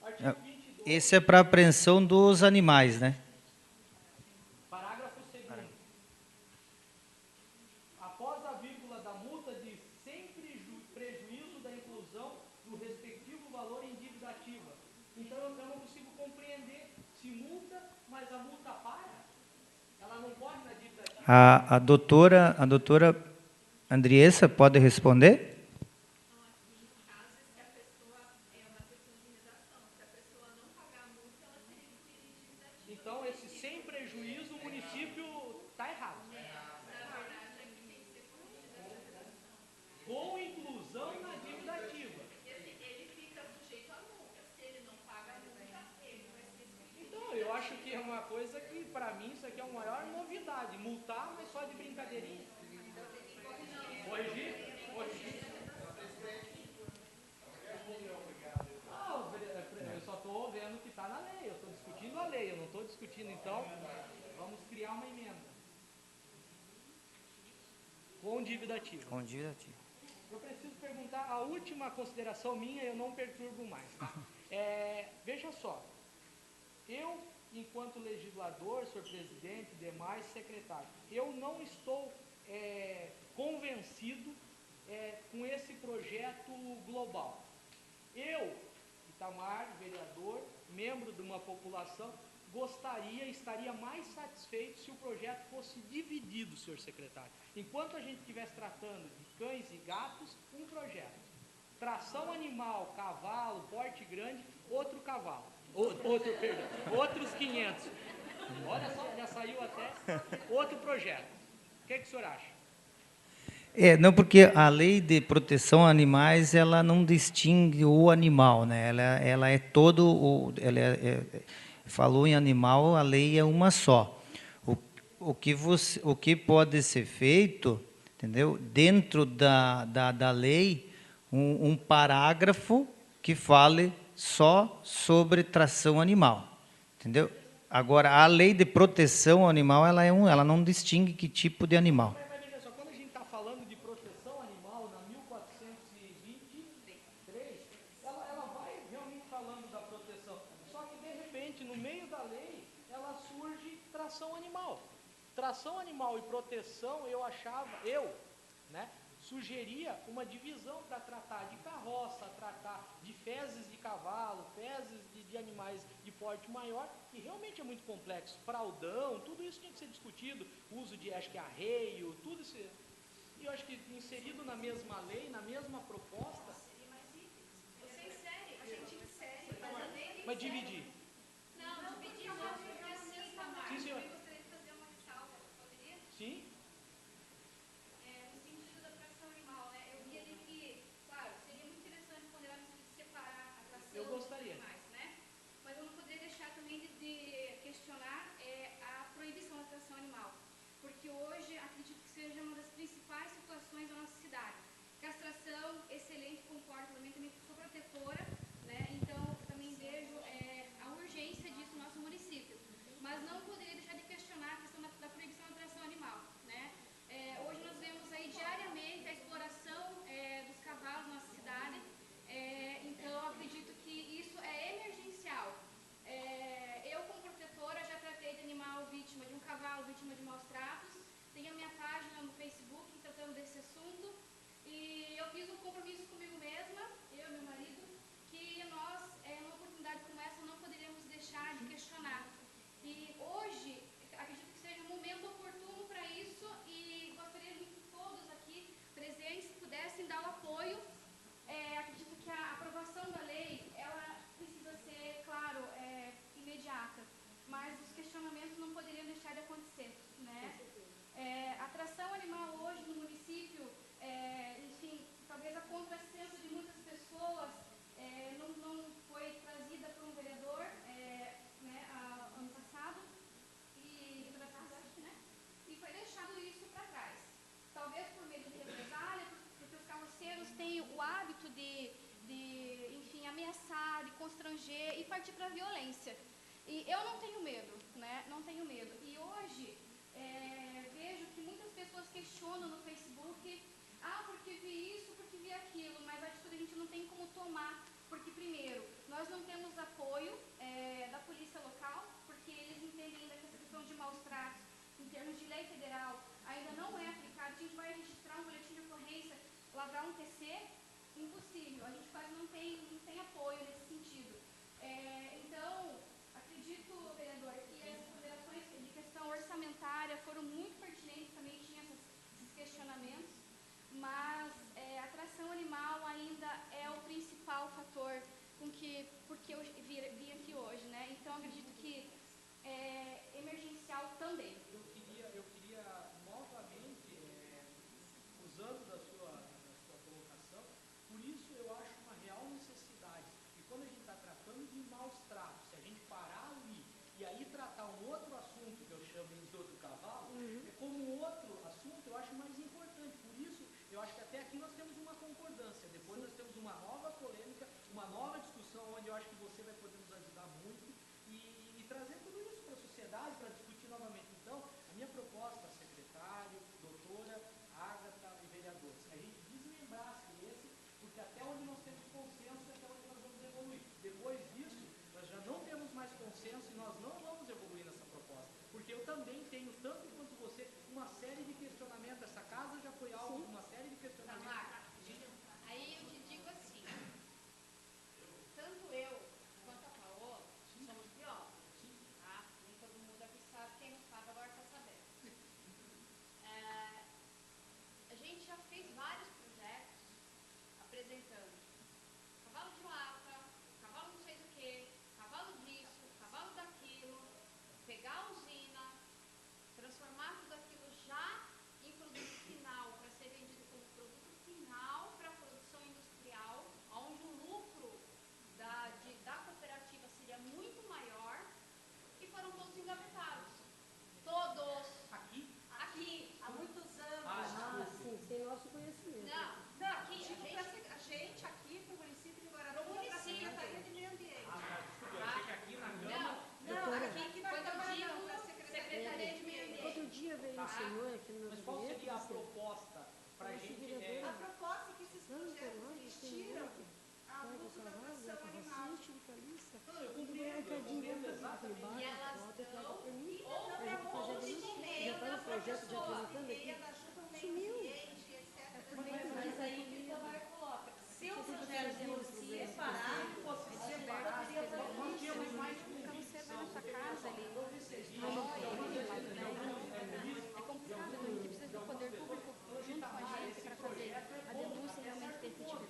Artigo 22, Esse é para apreensão dos animais, né? parágrafo 2º. Após a vírgula da multa diz, sem prejuízo da inclusão do respectivo valor em dívida ativa. Então, eu não consigo compreender se multa, mas a multa para. Ela não corre na dívida ativa. A doutora Andriessa pode responder? Então, esse sem prejuízo, o município está errado. Com inclusão na dívida ativa. Ele fica sujeito à multa. Se ele não paga a multa, ele vai ser excluído. Então, eu acho que é uma coisa que, para mim, isso aqui é a maior novidade. Multar, mas só de brincadeirinha. Corrigir? Não, eu só estou vendo que está na lei. Eu estou discutindo a lei. Eu não estou discutindo, então, vamos criar uma emenda. Com dívida ativa. Com dívida ativa. Eu preciso perguntar, a última consideração minha, eu não perturbo mais. Veja só, eu, enquanto legislador, senhor presidente, demais secretários, eu não estou convencido com esse projeto global. Eu, Itamar, vereador, membro de uma população, estaria mais satisfeito se o projeto fosse dividido, senhor secretário. Enquanto a gente estivesse tratando de cães e gatos, um projeto. Tração animal, cavalo, porte grande, outro cavalo. Outros 500. Olha só, já saiu até outro projeto. O que o senhor acha? Não, porque a lei de proteção a animais, ela não distingue o animal, né? Ela é todo falou em animal, a lei é uma só. O que pode ser feito, entendeu? Dentro da lei, um parágrafo que fale só sobre tração animal, entendeu? Agora, a lei de proteção animal, ela não distingue que tipo de animal. Mas veja só, quando a gente está falando de proteção animal, na 1423, ela vai realmente falando da proteção. Só que, de repente, no meio da lei, ela surge tração animal. Tração animal e proteção, sugeria uma divisão para tratar de carroça, tratar de fezes de cavalo, fezes de animais de porte maior, que realmente é muito complexo. Fraldão, tudo isso tinha que ser discutido, uso de, arreio, tudo isso. E eu acho que inserido na mesma lei, na mesma proposta... Você insere, a gente insere, mas a lei... Mas dividir. Não, dividir não, porque assim, Tamar, Sim, senhor. eu gostaria de fazer uma ressalva, poderia? Sim? No sentido da tração animal, né? Eu vi ali que, claro, vítima de maus tratos. Tenho a minha página no Facebook tratando desse assunto. E eu fiz um compromisso comigo mesma, eu e meu marido, que nós, numa oportunidade como essa, não poderíamos deixar de questionar. E hoje, acredito que seja um momento oportuno para isso e gostaria de que todos aqui presentes pudessem dar o apoio. Acredito que a aprovação da lei, ela precisa ser, claro, imediata, mas os questionamentos não poderiam deixar de acontecer, né? Atração animal hoje no município, enfim, talvez a contrassenso de muitas pessoas, não foi trazida por um vereador, né, ano passado, e foi deixado isso para trás. Talvez por medo de represália, porque os carroceiros têm o hábito de enfim, ameaçar, de constranger e partir para a violência. E eu não tenho medo, né? Não tenho medo. E hoje vejo que muitas pessoas questionam no Facebook, porque vi isso, porque vi aquilo, mas a atitude a gente não tem como tomar, porque primeiro, nós não temos apoio da polícia local, porque eles entendem ainda que essa questão de maus tratos, em termos de lei federal, ainda não é aplicada. A gente vai registrar um boletim de ocorrência, lavrar um TC, impossível. A gente quase não tem apoio nesse sentido. Então, acredito, vereador, que as ponderações de questão orçamentária foram muito pertinentes, também tinha esses questionamentos, mas a atração animal ainda é o principal fator porque eu vim aqui hoje, né? Então, acredito que emergencial também. Eu queria novamente, usando da sua colocação, por isso eu acho uma real necessidade. E quando a gente está tratando de maus tratos, se a gente parar ali e aí tratar um outro assunto que eu chamo de outro cavalo, como outro assunto, eu acho mais importante. Por isso, eu acho que até aqui nós temos uma concordância. Depois nós temos uma nova polêmica, uma nova discussão, onde eu acho que você vai poder nos ajudar muito e trazer tudo isso para a sociedade, para discutir novamente. Então, a minha proposta, secretário, doutora, Ágata e vereadores, que a gente desmembrasse esse, porque até onde nós temos consenso é até onde nós vamos evoluir. Depois disso, nós já não temos mais consenso e nós não vamos evoluir nessa proposta. Porque eu também tenho, tanto quanto você, uma série de questionamentos. Essa casa já foi alvo de uma série de questionamentos. Aí eu te digo assim, tanto eu quanto a Paola somos biólogos, tá? Nem todo mundo aqui sabe, quem não sabe agora está sabendo. A gente já fez vários projetos apresentando cavalo de lata, cavalo não sei do que, cavalo disso, cavalo daquilo, pegar a usina, transformar tudo aquilo já em produto final, para ser vendido como produto final para a produção industrial, onde o lucro da cooperativa seria muito maior, e foram todos engavetados. Todos. Aqui, há muitos anos. Sim, sem nosso conhecimento. Não, aqui, a gente aqui para o município de Guarapari, para o município, Secretaria de Meio Ambiente. Desculpa, eu achei que aqui na Câmara... Não, aqui quando eu digo Secretaria de Meio Ambiente. Outro dia veio o senhor aqui no Mas qual gabinete, seria a você- proposta para a gente... A proposta é que esses Não, projetos, não, eles tem tiram muito. a lucro da produção animal. Não, eu compreendo exatamente. E elas dão, Sumiu. ou para monte de emenda para pessoas que venham da ajuda ao meio ambiente, etc. Mas aí que o Tomar coloca, se o projeto fosse separado, Nós tínhamos mais Você vai na sua casa ali, é complicado, a gente precisa do poder público junto com a gente para fazer a denúncia realmente ter efetividade.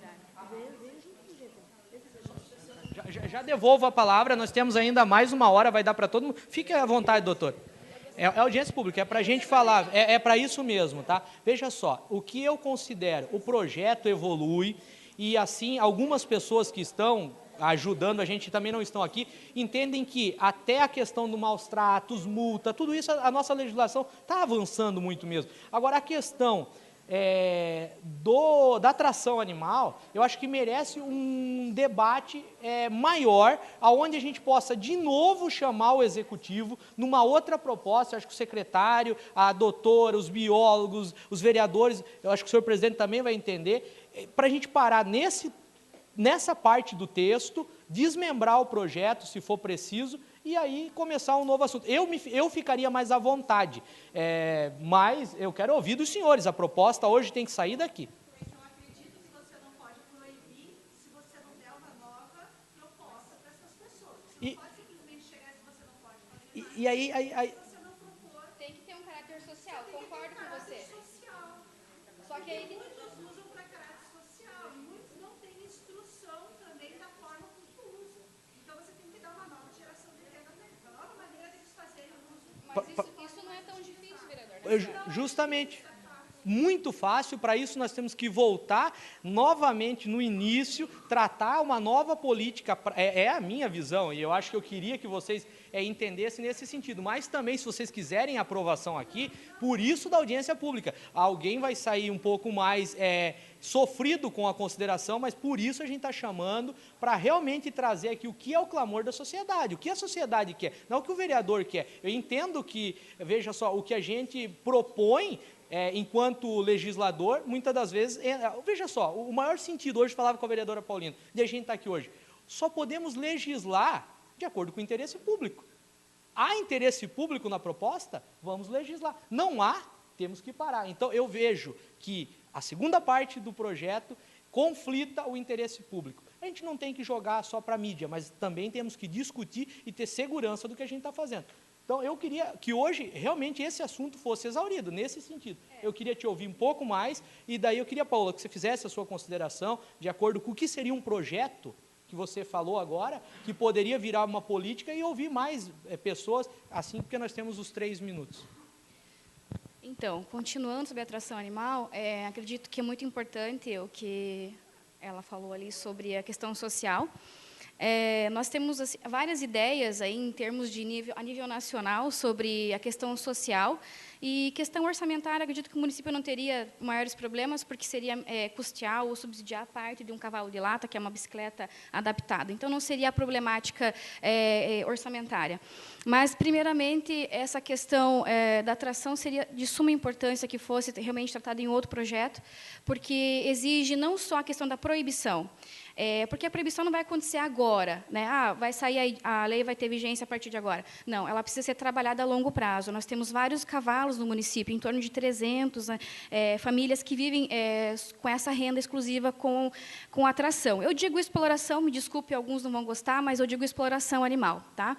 Já devolvo a palavra, nós temos ainda mais uma hora, vai dar para todo mundo. Fique à vontade, doutor. É audiência pública, é para a gente falar, é para isso mesmo, tá? Veja só, o que eu considero, o projeto evolui e assim, algumas pessoas que estão ajudando a gente, também não estão aqui, entendem que até a questão do maus tratos, multa, tudo isso, a nossa legislação está avançando muito mesmo. Agora, a questão da atração animal, eu acho que merece um debate maior, aonde a gente possa de novo chamar o executivo numa outra proposta. Acho que o secretário, a doutora, os biólogos, os vereadores, eu acho que o senhor presidente também vai entender, para a gente parar nessa parte do texto, desmembrar o projeto, se for preciso, e aí começar um novo assunto. Eu ficaria mais à vontade, mas eu quero ouvir dos senhores, a proposta hoje tem que sair daqui. Eu acredito que você não pode proibir se você não der uma nova proposta para essas pessoas. Você não pode simplesmente chegar se você não pode fazer. E aí Você não propor. Tem que ter um caráter social, concordo com você. Social. Só que aí Muitos usam para caráter social e muitos não têm instrução também da forma como usam. Então você tem que dar uma nova geração de renda, uma nova maneira de fazer o uso. Mas isso não é tão difícil, vereador. Justamente. Muito fácil, para isso nós temos que voltar novamente no início, tratar uma nova política, é a minha visão, e eu acho que eu queria que vocês entendessem nesse sentido, mas também, se vocês quiserem aprovação aqui, por isso da audiência pública, alguém vai sair um pouco mais sofrido com a consideração, mas por isso a gente está chamando para realmente trazer aqui o que é o clamor da sociedade, o que a sociedade quer, não o que o vereador quer. Eu entendo que, veja só, o que a gente propõe, enquanto legislador, muitas das vezes, veja só, o maior sentido, hoje falava com a vereadora Paulina, de a gente estar aqui hoje, só podemos legislar de acordo com o interesse público. Há interesse público na proposta? Vamos legislar. Não há? Temos que parar. Então, eu vejo que a segunda parte do projeto conflita o interesse público. A gente não tem que jogar só para a mídia, mas também temos que discutir e ter segurança do que a gente está fazendo. Então, eu queria que hoje, realmente, esse assunto fosse exaurido, nesse sentido. Eu queria te ouvir um pouco mais, e daí eu queria, Paula, que você fizesse a sua consideração, de acordo com o que seria um projeto que você falou agora, que poderia virar uma política, e ouvir mais pessoas, assim, porque nós temos os 3 minutos. Então, continuando sobre a atração animal, acredito que é muito importante o que ela falou ali sobre a questão social. Nós temos assim, várias ideias aí em termos de a nível nacional sobre a questão social e questão orçamentária. Acredito que o município não teria maiores problemas, porque seria custear ou subsidiar parte de um cavalo de lata, que é uma bicicleta adaptada. Então, não seria a problemática orçamentária. Mas, primeiramente, essa questão da atração seria de suma importância que fosse realmente tratada em outro projeto, porque exige não só a questão da proibição, porque a proibição não vai acontecer agora, né? Vai sair a lei, vai ter vigência a partir de agora. Não, ela precisa ser trabalhada a longo prazo. Nós temos vários cavalos no município, em torno de 300 famílias que vivem com essa renda exclusiva com atração. Eu digo exploração, me desculpe, alguns não vão gostar, mas eu digo exploração animal, tá?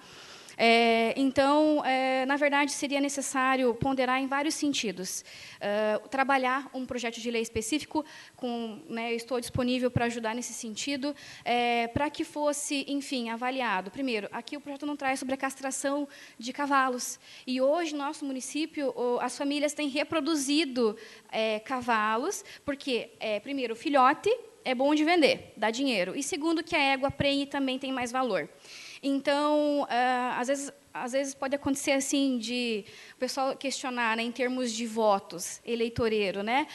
Então, na verdade, seria necessário ponderar em vários sentidos. Trabalhar um projeto de lei específico, eu estou disponível para ajudar nesse sentido, para que fosse, enfim, avaliado. Primeiro, aqui o projeto não traz sobre a castração de cavalos. E hoje, no nosso município, as famílias têm reproduzido cavalos, porque, primeiro, o filhote é bom de vender, dá dinheiro. E, segundo, que a égua prenhe também tem mais valor. Então, às vezes pode acontecer assim de o pessoal questionar, né, em termos de votos eleitoreiro, né?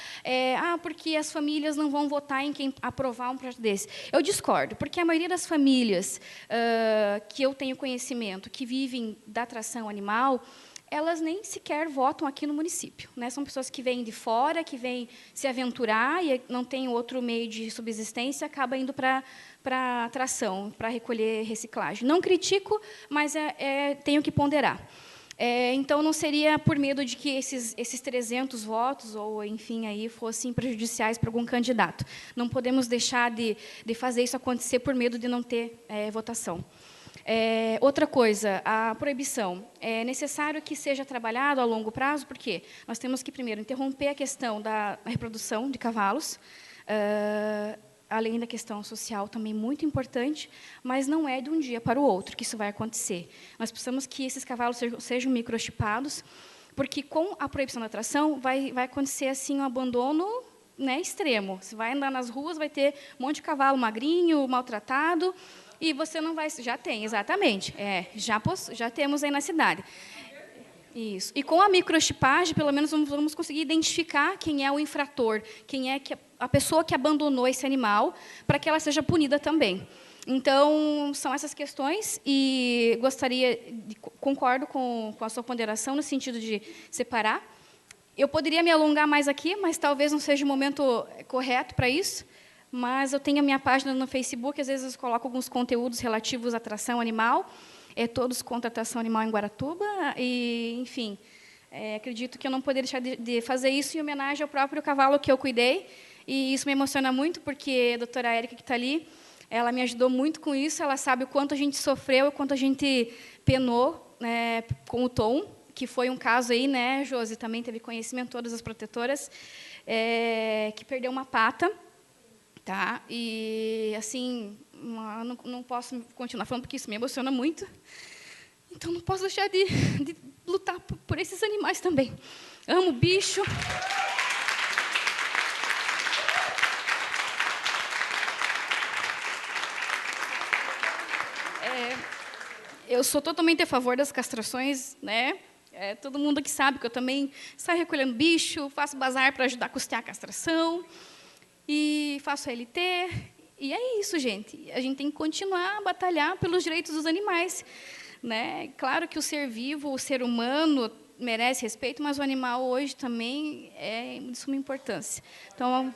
Porque as famílias não vão votar em quem aprovar um projeto desse. Eu discordo, porque a maioria das famílias que eu tenho conhecimento, que vivem da atração animal, elas nem sequer votam aqui no município, né? São pessoas que vêm de fora, que vêm se aventurar e não tem outro meio de subsistência, acaba indo para atração, para recolher reciclagem. Não critico, mas tenho que ponderar. Então, não seria por medo de que esses 300 votos, ou, enfim, aí fossem prejudiciais para algum candidato. Não podemos deixar de fazer isso acontecer por medo de não ter votação. Outra coisa, a proibição. É necessário que seja trabalhado a longo prazo, porque nós temos que, primeiro, interromper a questão da reprodução de cavalos, além da questão social, também muito importante, mas não é de um dia para o outro que isso vai acontecer. Nós precisamos que esses cavalos sejam microchipados, porque, com a proibição da atração, vai acontecer assim, um abandono, né, extremo. Você vai andar nas ruas, vai ter um monte de cavalo magrinho, maltratado, e você não vai... Já tem, exatamente. Já temos aí na cidade. Isso. E com a microchipagem, pelo menos, vamos conseguir identificar quem é o infrator, quem é a pessoa que abandonou esse animal, para que ela seja punida também. Então, são essas questões, e concordo com a sua ponderação, no sentido de separar. Eu poderia me alongar mais aqui, mas talvez não seja o momento correto para isso. Mas eu tenho a minha página no Facebook, às vezes eu coloco alguns conteúdos relativos à atração animal. todos contra a tração animal em Guaratuba, e, enfim, acredito que eu não poderia deixar de fazer isso em homenagem ao próprio cavalo que eu cuidei, e isso me emociona muito, porque a doutora Érica, que está ali, ela me ajudou muito com isso, ela sabe o quanto a gente sofreu, o quanto a gente penou, né, com o Tom, que foi um caso aí, né, Josi, também teve conhecimento, todas as protetoras, que perdeu uma pata, tá? E, assim, não posso continuar falando, porque isso me emociona muito. Então, não posso deixar de lutar por esses animais também. Amo bicho. Eu sou totalmente a favor das castrações, né? Todo mundo aqui sabe que eu também saio recolhendo bicho, faço bazar para ajudar a custear a castração, e faço LT. E é isso, gente. A gente tem que continuar a batalhar pelos direitos dos animais, né? Claro que o ser vivo, o ser humano, merece respeito, mas o animal hoje também é de suma importância. Então,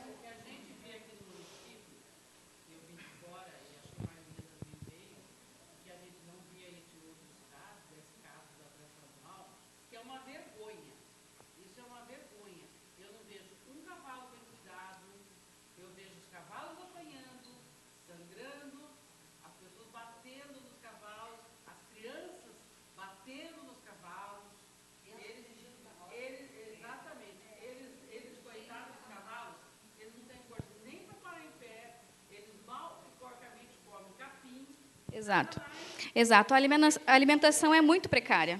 exato. Exato. A alimentação é muito precária.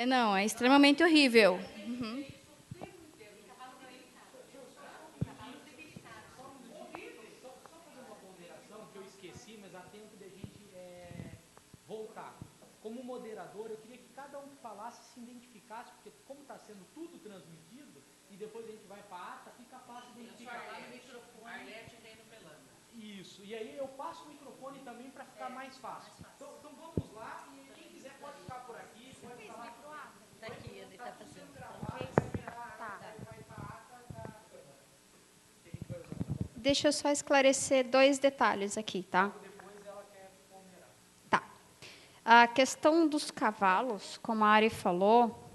Não, é extremamente horrível. Uhum. Que eu esqueci, mas há tempo de a gente voltar. Como moderador, eu queria que cada um que falasse se identificasse, porque como está sendo tudo transmitido, e depois a gente vai para a ata, fica fácil identificar. Arlete Reino Pelanda. Isso, e aí eu passo o microfone também para ficar mais fácil. Então vamos lá, e quem quiser pode ficar por aqui, pode falar. Está aqui, ele está fazendo. Deixa eu só esclarecer 2 detalhes aqui, tá? Tá. A questão dos cavalos, como a Ari falou,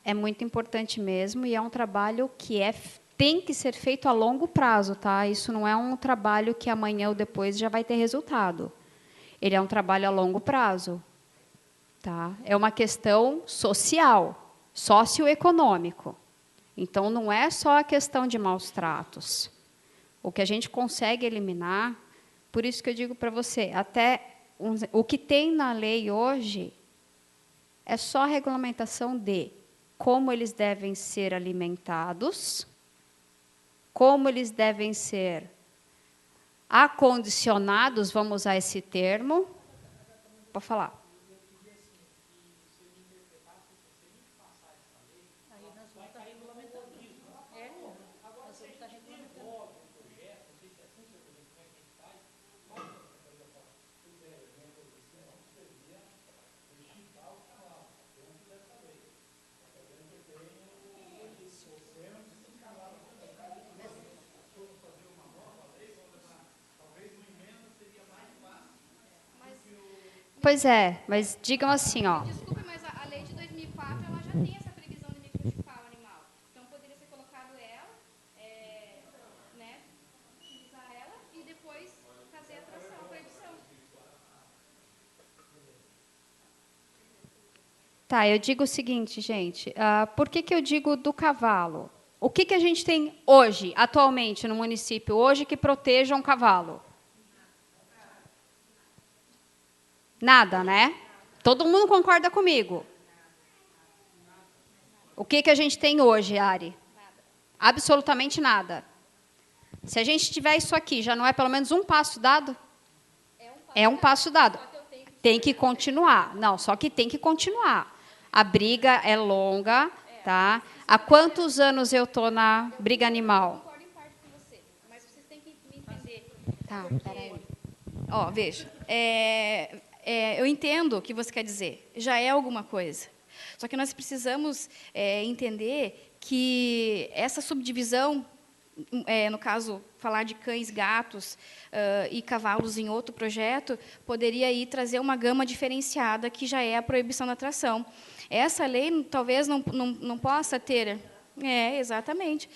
é muito importante mesmo, e é um trabalho que tem que ser feito a longo prazo, tá? Isso não é um trabalho que amanhã ou depois já vai ter resultado. Ele é um trabalho a longo prazo, tá? É uma questão social, socioeconômico. Então, não é só a questão de maus tratos. O que a gente consegue eliminar, por isso que eu digo para você, até o que tem na lei hoje é só a regulamentação de como eles devem ser alimentados, como eles devem ser acondicionados, vamos usar esse termo, para falar. Pois é, mas digam assim, ó. Desculpe, mas a lei de 2004 ela já tem essa previsão de microchipar o animal. Então poderia ser colocado ela, né, utilizar ela e depois fazer a tração, a proibição. Tá, eu digo o seguinte, gente. Por que eu digo do cavalo? O que a gente tem hoje, atualmente, no município, hoje, que proteja um cavalo? Nada, né? Todo mundo concorda comigo? O que a gente tem hoje, Ari? Absolutamente nada. Se a gente tiver isso aqui, já não é pelo menos um passo dado? É um passo dado. Tem que continuar. Não, só que tem que continuar. A briga é longa, tá? Há quantos anos eu estou na briga animal? Eu concordo em parte com você, mas vocês têm que me entender. Tá, peraí. Ó, veja. Eu entendo o que você quer dizer. Já é alguma coisa. Só que nós precisamos entender que essa subdivisão, no caso, falar de cães, gatos e cavalos em outro projeto, poderia aí trazer uma gama diferenciada, que já é a proibição da tração. Essa lei talvez não possa ter... exatamente.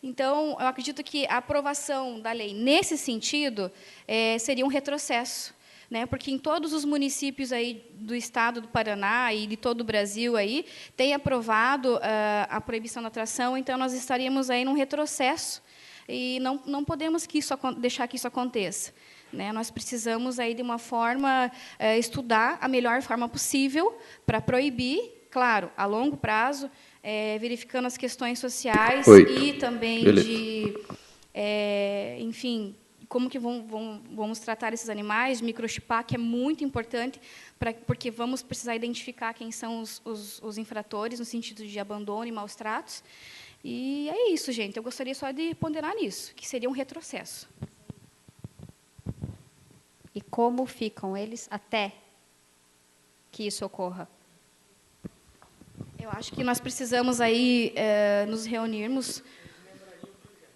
Então, eu acredito que a aprovação da lei nesse sentido seria um retrocesso, né? Porque em todos os municípios aí do estado do Paraná e de todo o Brasil aí tem aprovado a proibição da tração, então nós estaríamos aí num retrocesso e não podemos deixar que isso aconteça, né? Nós precisamos aí de uma forma estudar a melhor forma possível para proibir, claro, a longo prazo, verificando as questões sociais e também enfim, como que vamos tratar esses animais, microchipar, que é muito importante, porque vamos precisar identificar quem são os infratores, no sentido de abandono e maus tratos. E é isso, gente. Eu gostaria só de ponderar nisso, que seria um retrocesso. E como ficam eles até que isso ocorra? Eu acho que nós precisamos aí nos reunirmos.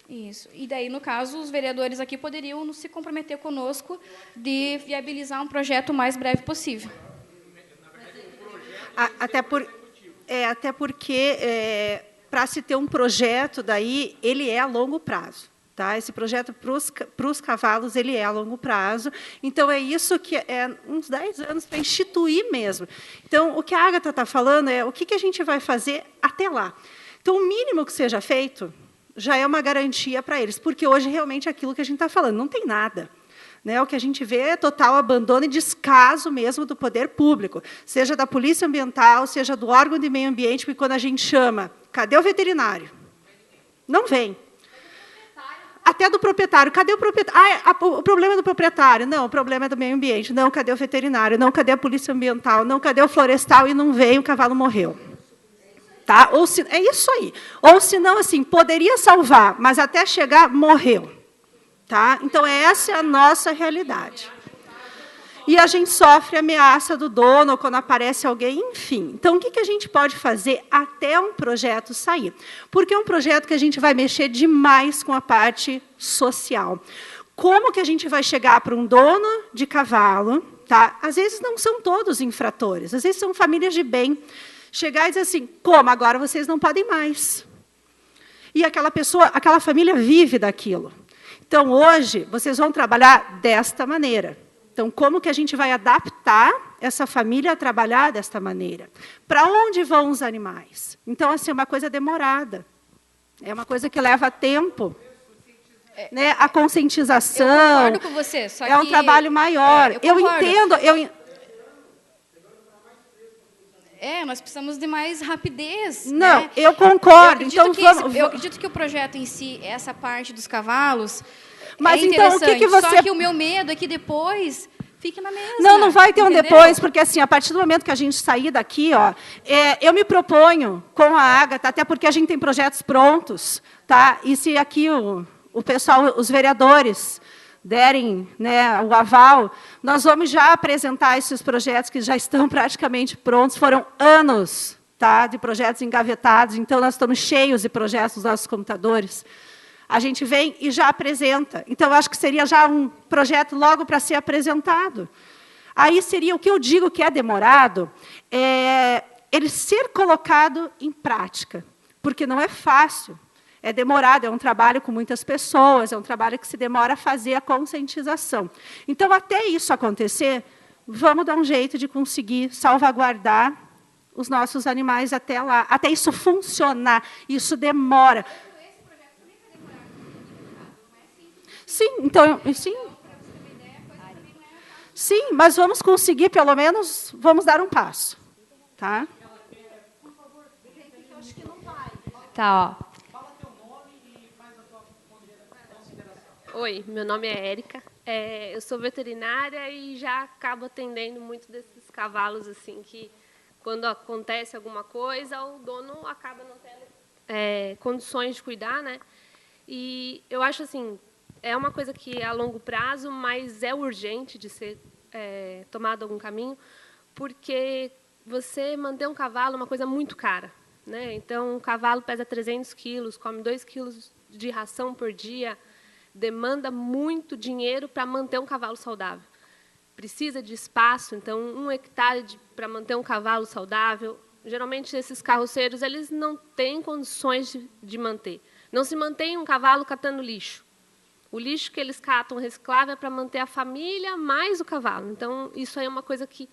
Isso. E daí, no caso, os vereadores aqui poderiam se comprometer conosco de viabilizar um projeto o mais breve possível. Até porque, para se ter um projeto, daí, ele é a longo prazo. Tá? Esse projeto para os cavalos ele é a longo prazo. Então, é isso que é uns 10 anos para instituir mesmo. Então, o que a Ágata está falando é o que a gente vai fazer até lá. Então, o mínimo que seja feito já é uma garantia para eles, porque hoje, realmente, é aquilo que a gente está falando, não tem nada. Né? O que a gente vê é total abandono e descaso mesmo do poder público, seja da Polícia Ambiental, seja do órgão de meio ambiente, porque quando a gente chama, cadê o veterinário? Não vem. Até do proprietário. Cadê o proprietário? O problema é do proprietário. Não, o problema é do meio ambiente. Não, cadê o veterinário? Não, cadê a Polícia Ambiental? Não, cadê o florestal? E não veio, o cavalo morreu. Tá? É isso aí. Ou, se não, assim, poderia salvar, mas até chegar, morreu. Tá? Então, essa é a nossa realidade. E a gente sofre ameaça do dono, quando aparece alguém, enfim. Então, o que a gente pode fazer até um projeto sair? Porque é um projeto que a gente vai mexer demais com a parte social. Como que a gente vai chegar para um dono de cavalo? Tá? Às vezes, não são todos infratores, às vezes são famílias de bem. Chegar e dizer assim, como? Agora vocês não podem mais. E aquela pessoa, aquela família vive daquilo. Então, hoje, vocês vão trabalhar desta maneira. Então, como que a gente vai adaptar essa família a trabalhar desta maneira? Para onde vão os animais? Então, assim, é uma coisa demorada. É uma coisa que leva tempo. Né? A conscientização... Eu concordo com você, só é um trabalho maior. Eu entendo... nós precisamos de mais rapidez. Não, né? eu concordo. Eu acredito que o projeto em si, essa parte dos cavalos, mas é então, o que você... Só que o meu medo é que depois fique na mesma. Não vai ter um depois, porque, assim, a partir do momento que a gente sair daqui, eu me proponho com a Ágata, até porque a gente tem projetos prontos, tá? E se aqui o pessoal, os vereadores, derem, né, o aval, nós vamos já apresentar esses projetos que já estão praticamente prontos. Foram anos, tá, de projetos engavetados, então nós estamos cheios de projetos nos nossos computadores. A gente vem e já apresenta. Então, eu acho que seria já um projeto logo para ser apresentado. Aí seria o que eu digo que é demorado, ele ser colocado em prática, porque não é fácil. É demorado, é um trabalho com muitas pessoas, é um trabalho que se demora a fazer a conscientização. Então, até isso acontecer, vamos dar um jeito de conseguir salvaguardar os nossos animais até lá, até isso funcionar. Isso demora. Sim, então, sim. Sim, mas vamos conseguir, pelo menos, vamos dar um passo. Tá? Tá, ó. Oi, meu nome é Érica. Eu sou veterinária e já acabo atendendo muito desses cavalos assim que, quando acontece alguma coisa, o dono acaba não tendo condições de cuidar, né? E eu acho assim, é uma coisa que é a longo prazo, mas é urgente de ser tomado algum caminho, porque você manter um cavalo é uma coisa muito cara, né? Então, um cavalo pesa 300 quilos, come 2 quilos de ração por dia, demanda muito dinheiro para manter um cavalo saudável. Precisa de espaço, então 1 hectare para manter um cavalo saudável. Geralmente, esses carroceiros eles não têm condições de manter. Não se mantém um cavalo catando lixo. O lixo que eles catam reciclável é para manter a família mais o cavalo. Então, isso aí é uma coisa que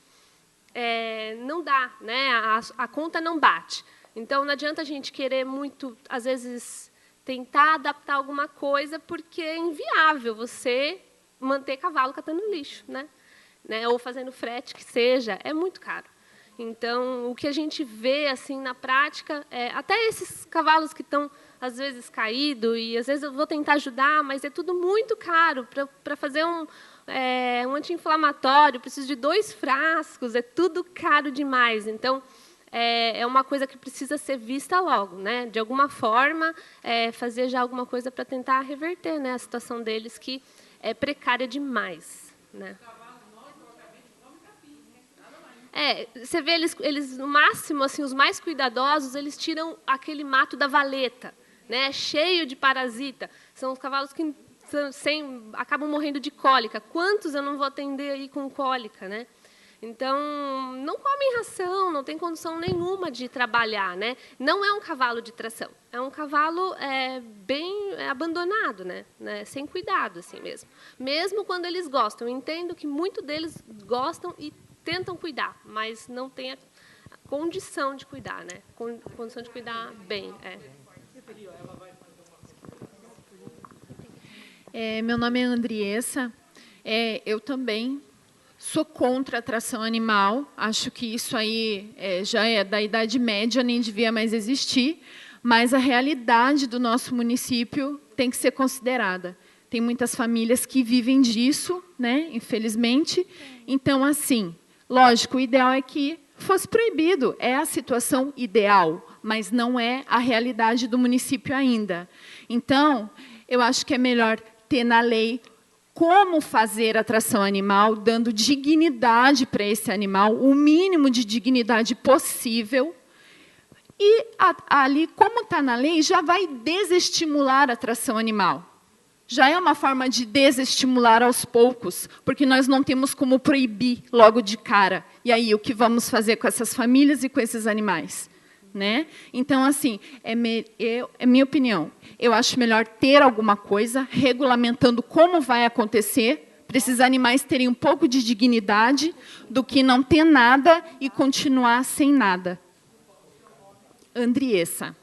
não dá, né? A conta não bate. Então, não adianta a gente querer muito, às vezes, tentar adaptar alguma coisa, porque é inviável você manter cavalo catando lixo, né? Ou fazendo frete, que seja, é muito caro. Então, o que a gente vê assim na prática, até esses cavalos que estão, às vezes, caídos, e às vezes eu vou tentar ajudar, mas é tudo muito caro. Para fazer um anti-inflamatório, preciso de 2 frascos, é tudo caro demais. Então, é uma coisa que precisa ser vista logo, né? De alguma forma, fazer já alguma coisa para tentar reverter, né, a situação deles, que é precária demais, né? Você vê eles no máximo, assim, os mais cuidadosos, eles tiram aquele mato da valeta, né, cheio de parasita. São os cavalos que acabam morrendo de cólica. Quantos eu não vou atender aí com cólica, né? Então, não comem ração, não tem condição nenhuma de trabalhar, né? Não é um cavalo de tração, é um cavalo bem abandonado, né? Sem cuidado, assim mesmo. Mesmo quando eles gostam. Eu entendo que muitos deles gostam e tentam cuidar, mas não tem a condição de cuidar, né? Condição de cuidar bem. Meu nome é Andriessa. Eu também sou contra a tração animal. Acho que isso aí já é da Idade Média, nem devia mais existir. Mas a realidade do nosso município tem que ser considerada. Tem muitas famílias que vivem disso, né? Infelizmente. Então, assim, lógico, o ideal é que fosse proibido. É a situação ideal, mas não é a realidade do município ainda. Então, eu acho que é melhor ter na lei como fazer a tração animal, dando dignidade para esse animal, o mínimo de dignidade possível. E ali, como está na lei, já vai desestimular a tração animal. Já é uma forma de desestimular aos poucos, porque nós não temos como proibir logo de cara. E aí, o que vamos fazer com essas famílias e com esses animais? Né? Então, assim, é minha opinião. Eu acho melhor ter alguma coisa regulamentando como vai acontecer, para esses animais terem um pouco de dignidade, do que não ter nada e continuar sem nada. Andriessa.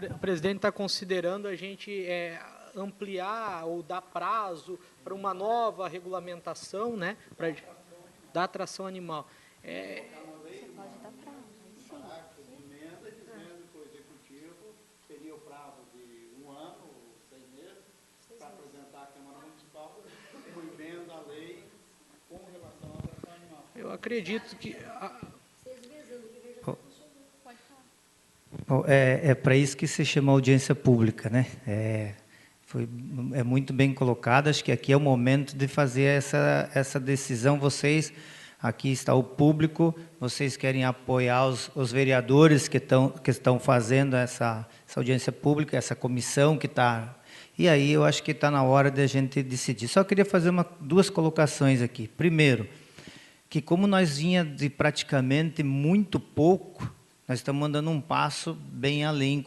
O presidente está considerando a gente ampliar ou dar prazo para uma nova regulamentação, né, da tração animal. Você pode dar prazo, sim. Emenda dizendo que o executivo teria o prazo de 1 ano, 6 meses, para apresentar à Câmara Municipal uma emenda à lei com relação à tração animal. Eu acredito que... É para isso que se chama audiência pública, né? É muito bem colocado. Acho que aqui é o momento de fazer essa decisão. Vocês, aqui está o público, vocês querem apoiar os vereadores que estão fazendo essa audiência pública, essa comissão que está... E aí eu acho que está na hora de a gente decidir. Só queria fazer 2 colocações aqui. Primeiro, que como nós vinha de praticamente muito pouco, nós estamos dando um passo bem além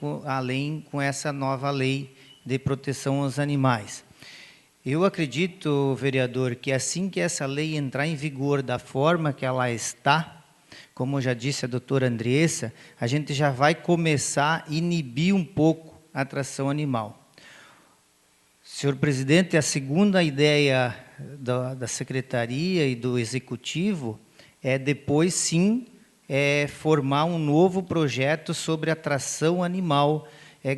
com essa nova lei de proteção aos animais. Eu acredito, vereador, que assim que essa lei entrar em vigor da forma que ela está, como já disse a doutora Andriessa, a gente já vai começar a inibir um pouco a tração animal. Senhor presidente, a segunda ideia da Secretaria e do Executivo é depois, sim, formar um novo projeto sobre atração animal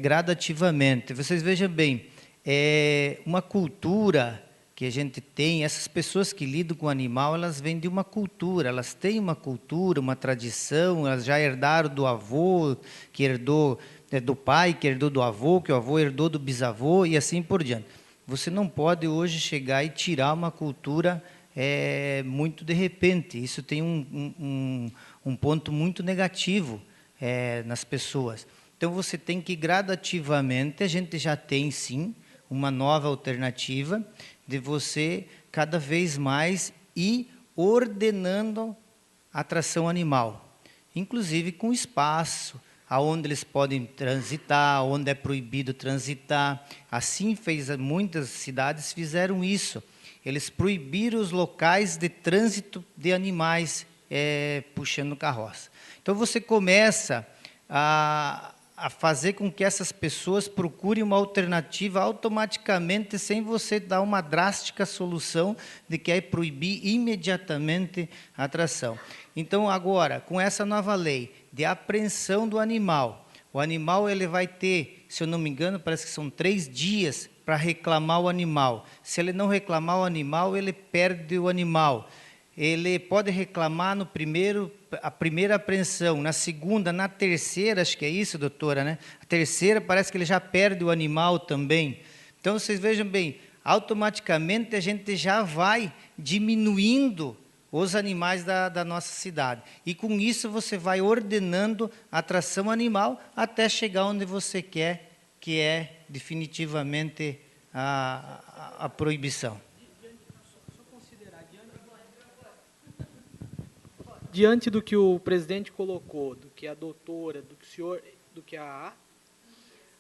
gradativamente. Vocês vejam bem, uma cultura que a gente tem, essas pessoas que lidam com o animal, elas vêm de uma cultura, elas têm uma cultura, uma tradição, elas já herdaram do avô, que herdou do pai, que herdou do avô, que o avô herdou do bisavô, e assim por diante. Você não pode hoje chegar e tirar uma cultura muito de repente. Isso tem um ponto muito negativo nas pessoas. Então, você tem que gradativamente, a gente já tem, sim, uma nova alternativa de você, cada vez mais, ir ordenando a atração animal, inclusive com espaço, aonde eles podem transitar, onde é proibido transitar. Assim muitas cidades fizeram isso. Eles proibiram os locais de trânsito de animais puxando carroça. Então, você começa a fazer com que essas pessoas procurem uma alternativa automaticamente, sem você dar uma drástica solução de que é proibir imediatamente a atração. Então, agora, com essa nova lei de apreensão do animal, o animal ele vai ter, se eu não me engano, parece que são 3 dias para reclamar o animal. Se ele não reclamar o animal, ele perde o animal. Ele pode reclamar a primeira apreensão, na segunda, na terceira, acho que é isso, doutora, né? A terceira parece que ele já perde o animal também. Então, vocês vejam bem, automaticamente a gente já vai diminuindo os animais da nossa cidade. E com isso você vai ordenando a atração animal até chegar onde você quer, que é definitivamente a proibição. Diante do que o presidente colocou, do que a doutora, do que o senhor, do que a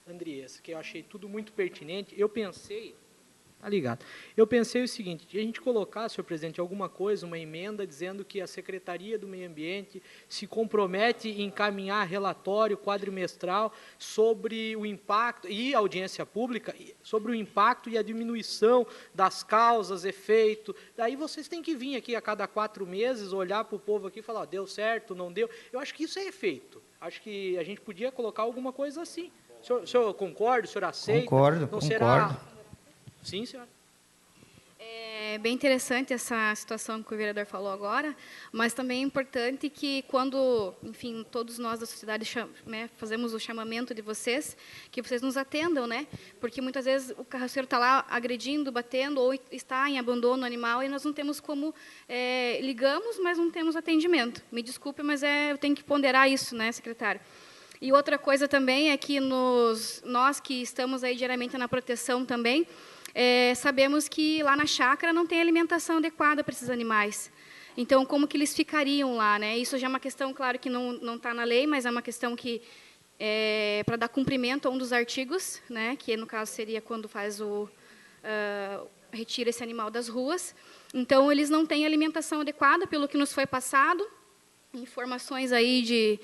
Andriessa, que eu achei tudo muito pertinente, eu pensei, tá ligado? Eu pensei o seguinte, de a gente colocar, senhor presidente, alguma coisa, uma emenda dizendo que a Secretaria do Meio Ambiente se compromete em encaminhar relatório quadrimestral sobre o impacto, e audiência pública, sobre o impacto e a diminuição das causas, efeito. Daí vocês têm que vir aqui a cada 4 meses, olhar para o povo aqui e falar, deu certo, não deu. Eu acho que isso é efeito. Acho que a gente podia colocar alguma coisa assim. O senhor concorda? O senhor aceita? Concordo, não concordo. Será... Sim, senhora. É bem interessante essa situação que o vereador falou agora, mas também é importante que quando, enfim, todos nós da sociedade fazemos o chamamento de vocês, que vocês nos atendam, né? Porque muitas vezes o carroceiro está lá agredindo, batendo, ou está em abandono animal e nós não temos como, ligamos, mas não temos atendimento. Me desculpe, mas eu tenho que ponderar isso, né, secretário? E outra coisa também é que nós que estamos aí diariamente na proteção também, sabemos que lá na chácara não tem alimentação adequada para esses animais. Então, como que eles ficariam lá, né? Isso já é uma questão, claro, que não está na lei, mas é uma questão que para dar cumprimento a um dos artigos, né? Que no caso seria quando faz retira esse animal das ruas. Então, eles não têm alimentação adequada, pelo que nos foi passado. Informações aí de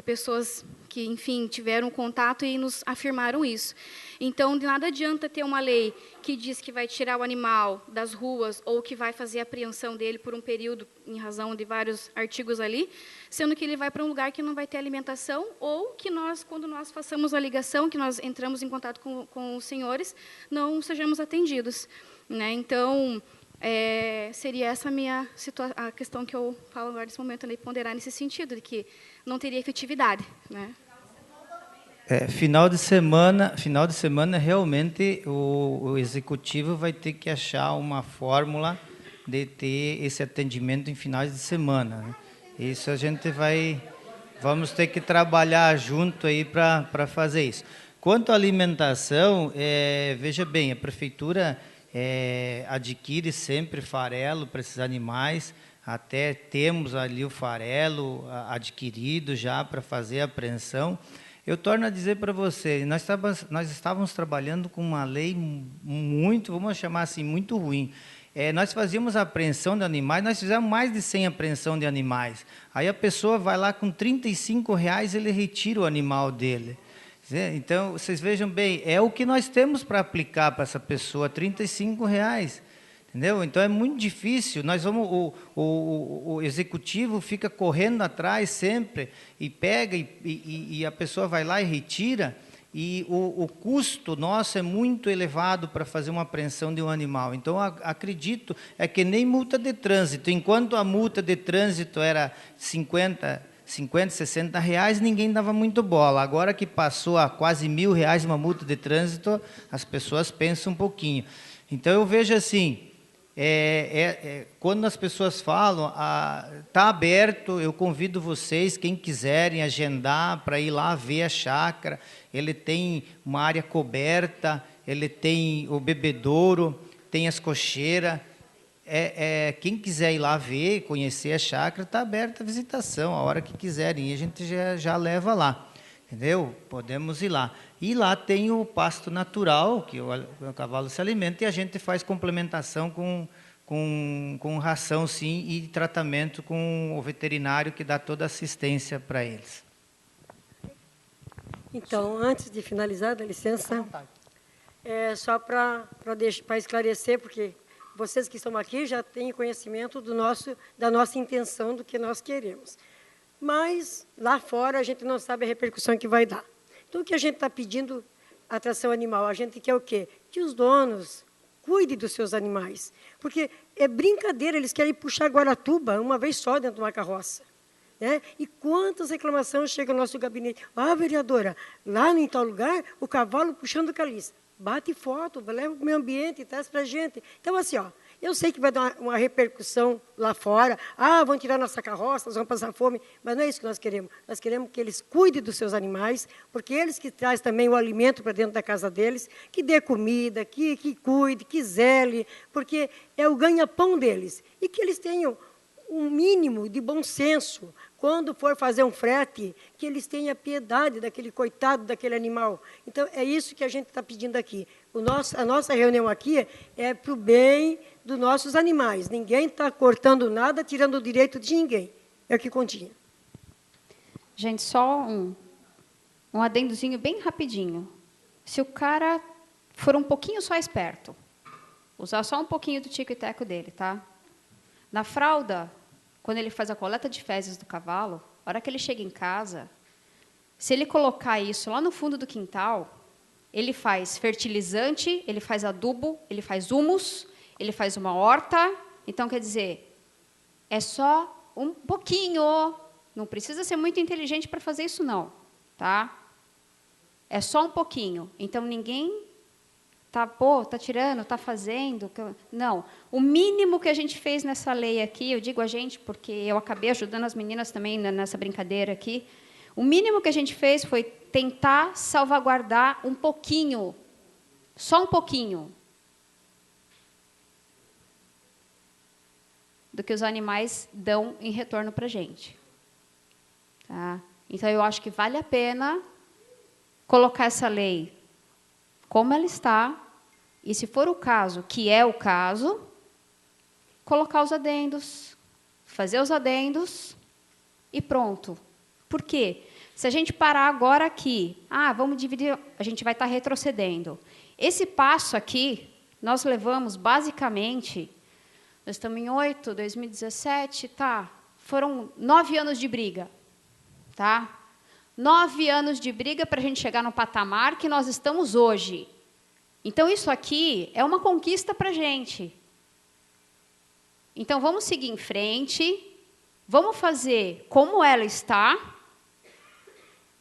pessoas que, enfim, tiveram contato e nos afirmaram isso. Então, de nada adianta ter uma lei que diz que vai tirar o animal das ruas ou que vai fazer a apreensão dele por um período, em razão de vários artigos ali, sendo que ele vai para um lugar que não vai ter alimentação ou que nós, quando nós façamos a ligação, que nós entramos em contato com os senhores, não sejamos atendidos, né? Então, seria essa a questão que eu falo agora nesse momento, de ponderar nesse sentido, de que não teria efetividade, né? Final de semana realmente o executivo vai ter que achar uma fórmula de ter esse atendimento em finais de semana, né? Isso a gente vamos ter que trabalhar junto aí para fazer isso. Quanto à alimentação, veja bem, a prefeitura adquire sempre farelo para esses animais, até temos ali o farelo adquirido já para fazer a apreensão. Eu torno a dizer para você, nós estávamos trabalhando com uma lei muito, vamos chamar assim, muito ruim. Nós fazíamos a apreensão de animais, nós fizemos mais de 100 apreensão de animais. Aí a pessoa vai lá com R$ 35, ele retira o animal dele. Então, vocês vejam bem, é o que nós temos para aplicar para essa pessoa, R$ 35. Entendeu? Então é muito difícil. Nós vamos, o executivo fica correndo atrás sempre e pega e a pessoa vai lá e retira. E o custo nosso é muito elevado para fazer uma apreensão de um animal. Então, acredito, é que nem multa de trânsito. Enquanto a multa de trânsito era 50, 60 reais, ninguém dava muito bola. Agora que passou a quase R$ 1.000 uma multa de trânsito, as pessoas pensam um pouquinho. Então, eu vejo assim, quando as pessoas falam, está aberto, eu convido vocês, quem quiserem agendar para ir lá ver a chácara. Ele tem uma área coberta, ele tem o bebedouro, tem as cocheiras. Quem quiser ir lá ver, conhecer a chácara, está aberta a visitação, a hora que quiserem, e a gente já leva lá, entendeu? Podemos ir lá. E lá tem o pasto natural, que o cavalo se alimenta, e a gente faz complementação com ração, sim, e tratamento com o veterinário, que dá toda a assistência para eles. Então, antes de finalizar, dá licença, só para esclarecer, porque vocês que estão aqui já têm conhecimento da nossa intenção, do que nós queremos. Mas, lá fora, a gente não sabe a repercussão que vai dar. Então, o que a gente está pedindo, atração animal, a gente quer o quê? Que os donos cuidem dos seus animais. Porque é brincadeira, eles querem puxar Guaratuba uma vez só dentro de uma carroça. Né? E quantas reclamações chegam ao nosso gabinete? Ah, vereadora, lá em tal lugar, o cavalo puxando caliça. Bate foto, leva para o meio ambiente, traz para a gente. Então, assim, eu sei que vai dar uma repercussão lá fora. Ah, vão tirar nossa carroça, nós vamos passar fome. Mas não é isso que nós queremos. Nós queremos que eles cuidem dos seus animais, porque eles que trazem também o alimento para dentro da casa deles, que dê comida, que cuide, que zele, porque é o ganha-pão deles. E que eles tenham um mínimo de bom senso. Quando for fazer um frete, que eles tenham piedade daquele coitado daquele animal. Então, é isso que a gente está pedindo aqui. A nossa reunião aqui é para o bem dos nossos animais. Ninguém está cortando nada, tirando o direito de ninguém. É o que continha. Gente, só um adendozinho bem rapidinho. Se o cara for um pouquinho só esperto, usar só um pouquinho do tico e teco dele, tá? Na fralda, quando ele faz a coleta de fezes do cavalo, a hora que ele chega em casa, se ele colocar isso lá no fundo do quintal, ele faz fertilizante, ele faz adubo, ele faz humus, ele faz uma horta. Então, quer dizer, é só um pouquinho. Não precisa ser muito inteligente para fazer isso, não. Tá? É só um pouquinho. Então, ninguém tá tirando, tá fazendo. Não. O mínimo que a gente fez nessa lei aqui, eu digo a gente porque eu acabei ajudando as meninas também nessa brincadeira aqui, o mínimo que a gente fez foi tentar salvaguardar um pouquinho, só um pouquinho, do que os animais dão em retorno para a gente. Tá? Então, eu acho que vale a pena colocar essa lei como ela está, e, se for o caso, que é o caso, colocar os adendos, fazer os adendos e pronto. Por quê? Se a gente parar agora aqui, vamos dividir, a gente vai estar retrocedendo. Esse passo aqui, nós levamos, basicamente, nós estamos em 2017, foram 9 anos de briga. Tá? 9 anos de briga para a gente chegar no patamar que nós estamos hoje. Então, isso aqui é uma conquista para a gente. Então, vamos seguir em frente, vamos fazer como ela está,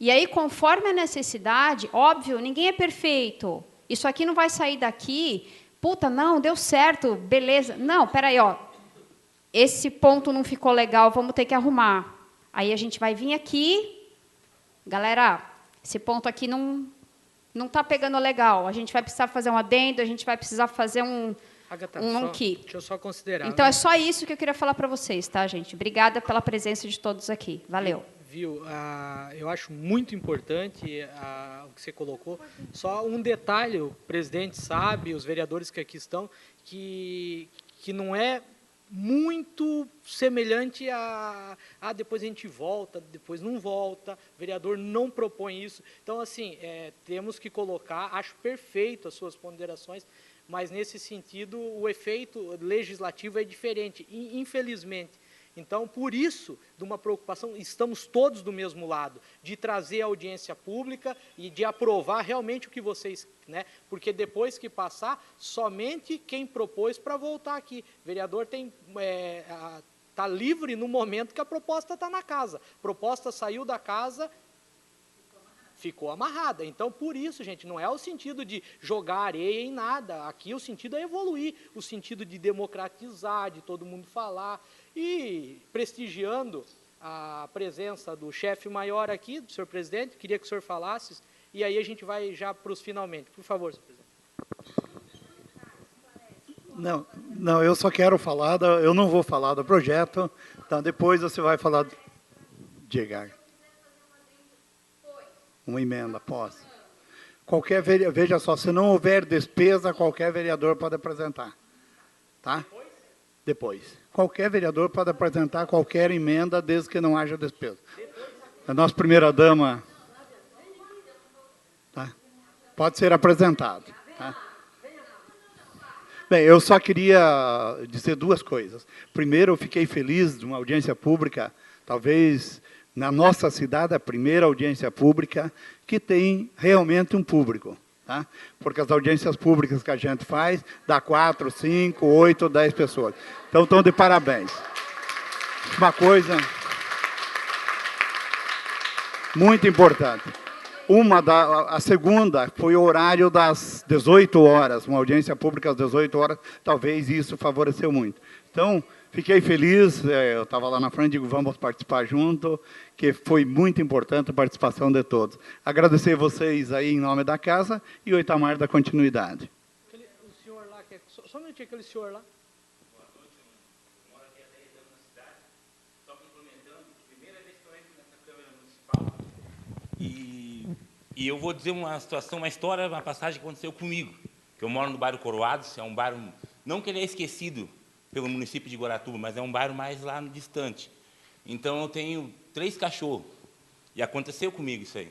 e aí, conforme a necessidade, óbvio, ninguém é perfeito. Isso aqui não vai sair daqui, não, deu certo, beleza. Não, espera aí, esse ponto não ficou legal, vamos ter que arrumar. Aí, a gente vai vir aqui, galera, esse ponto aqui não está pegando legal, a gente vai precisar fazer um adendo, a gente vai precisar fazer Agatha, aqui. Deixa eu só considerar. Então, é só isso que eu queria falar para vocês, tá, gente? Obrigada pela presença de todos aqui. Valeu. Viu? Eu acho muito importante o que você colocou. Só um detalhe, o presidente sabe, os vereadores que aqui estão, que não é muito semelhante depois a gente volta, depois não volta, o vereador não propõe isso. Então, assim, temos que colocar, acho perfeito as suas ponderações, mas, nesse sentido, o efeito legislativo é diferente, infelizmente. Então, por isso, de uma preocupação, estamos todos do mesmo lado, de trazer a audiência pública e de aprovar realmente o que vocês, né? Porque depois que passar, somente quem propôs para voltar aqui. O vereador está livre no momento que a proposta está na casa. A proposta saiu da casa, ficou amarrada. Então, por isso, gente, não é o sentido de jogar areia em nada. Aqui o sentido é evoluir, o sentido de democratizar, de todo mundo falar. E prestigiando a presença do chefe maior aqui, do senhor presidente, queria que o senhor falasse, e aí a gente vai já para os finalmente. Por favor, senhor presidente. Não, eu só quero falar, eu não vou falar do projeto, então depois você vai falar. Diga. Uma emenda, posso. Veja só, se não houver despesa, qualquer vereador pode apresentar. Tá? Depois. Qualquer vereador pode apresentar qualquer emenda, desde que não haja despesa. A nossa primeira-dama... Tá? Pode ser apresentado. Tá? Bem, eu só queria dizer duas coisas. Primeiro, eu fiquei feliz de uma audiência pública, talvez... Na nossa cidade, a primeira audiência pública que tem realmente um público. Tá? Porque as audiências públicas que a gente faz, dá 4, 5, 8, 10 pessoas. Então, estão de parabéns. Uma coisa muito importante. A segunda foi o horário das 18 horas, uma audiência pública às 18 horas, talvez isso favoreceu muito. Então, fiquei feliz, eu estava lá na frente, digo, vamos participar junto, que foi muito importante a participação de todos. Agradecer vocês aí em nome da casa e o Itamar da continuidade. O senhor lá, só um minutinho, aquele senhor lá. Boa noite, eu moro aqui há 10 anos na cidade, só complementando, primeira vez que eu entro nessa Câmara Municipal, e eu vou dizer uma história, uma passagem que aconteceu comigo, que eu moro no bairro Coroados, é um bairro, não que ele é esquecido pelo município de Guaratuba, mas é um bairro mais lá no distante. Então, eu tenho 3 cachorros, e aconteceu comigo isso aí.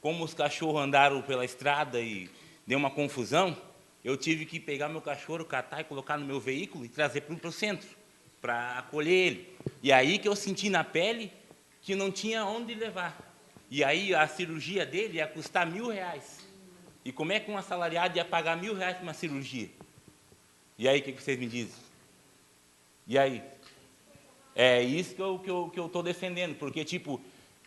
Como os cachorros andaram pela estrada e deu uma confusão, eu tive que pegar meu cachorro, catar e colocar no meu veículo e trazer para o centro, para acolher ele. E aí que eu senti na pele que não tinha onde levar. E aí a cirurgia dele ia custar R$1.000. E como é que um assalariado ia pagar R$1.000 para uma cirurgia? E aí, o que vocês me dizem? E aí? É isso que eu estou defendendo, porque, tipo,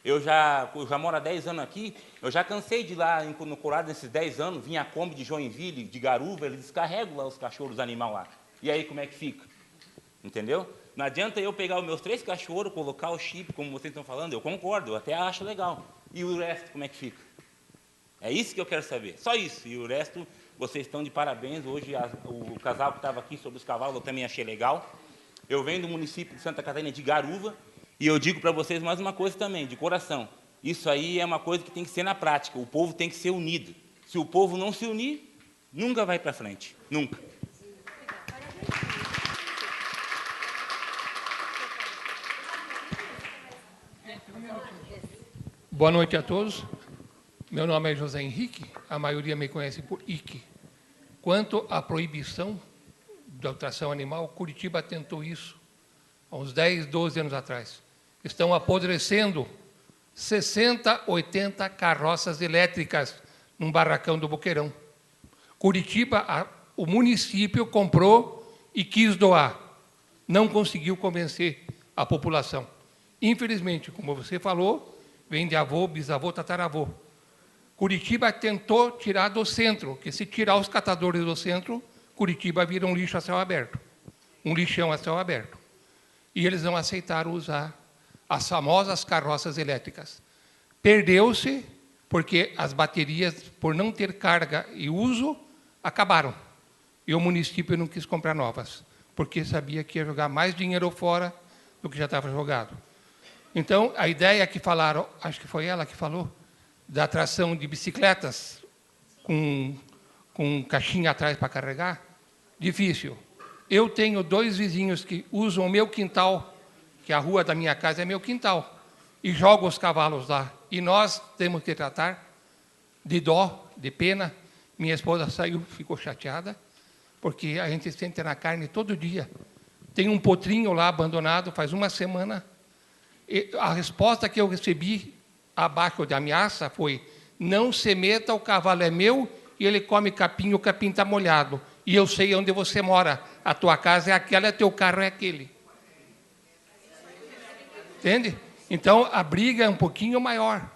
eu já moro há 10 anos aqui, eu já cansei de ir lá no Corado nesses 10 anos, vinha a Kombi de Joinville, de Garuva, eles descarregam lá os cachorros, os animais lá. E aí, como é que fica? Entendeu? Não adianta eu pegar os meus 3 cachorros, colocar o chip, como vocês estão falando, eu concordo, eu até acho legal. E o resto, como é que fica? É isso que eu quero saber, só isso. E o resto, vocês estão de parabéns. Hoje, o casal que estava aqui sobre os cavalos, eu também achei legal. Eu venho do município de Santa Catarina, de Garuva, e eu digo para vocês mais uma coisa também, de coração. Isso aí é uma coisa que tem que ser na prática, o povo tem que ser unido. Se o povo não se unir, nunca vai para frente, nunca. Boa noite a todos. Meu nome é José Henrique, a maioria me conhece por Ike. Quanto à proibição da tração animal, Curitiba tentou isso há uns 10, 12 anos atrás. Estão apodrecendo 60, 80 carroças elétricas num barracão do Boqueirão. Curitiba, o município comprou e quis doar. Não conseguiu convencer a população. Infelizmente, como você falou, vem de avô, bisavô, tataravô. Curitiba tentou tirar do centro, que se tirar os catadores do centro, Curitiba vira um lixo a céu aberto, um lixão a céu aberto. E eles não aceitaram usar as famosas carroças elétricas. Perdeu-se, porque as baterias, por não ter carga e uso, acabaram. E o município não quis comprar novas, porque sabia que ia jogar mais dinheiro fora do que já estava jogado. Então, a ideia que falaram, acho que foi ela que falou, da tração de bicicletas com caixinha atrás para carregar, difícil. Eu tenho 2 vizinhos que usam o meu quintal, que a rua da minha casa é meu quintal, e jogam os cavalos lá. E nós temos que tratar de dó, de pena. Minha esposa saiu, ficou chateada, porque a gente sente na carne todo dia. Tem um potrinho lá abandonado faz uma semana. E a resposta que eu recebi, abaixo de ameaça, foi: não se meta, o cavalo é meu e ele come capim, o capim está molhado. E eu sei onde você mora. A tua casa é aquela, teu carro é aquele. Entende? Então, a briga é um pouquinho maior.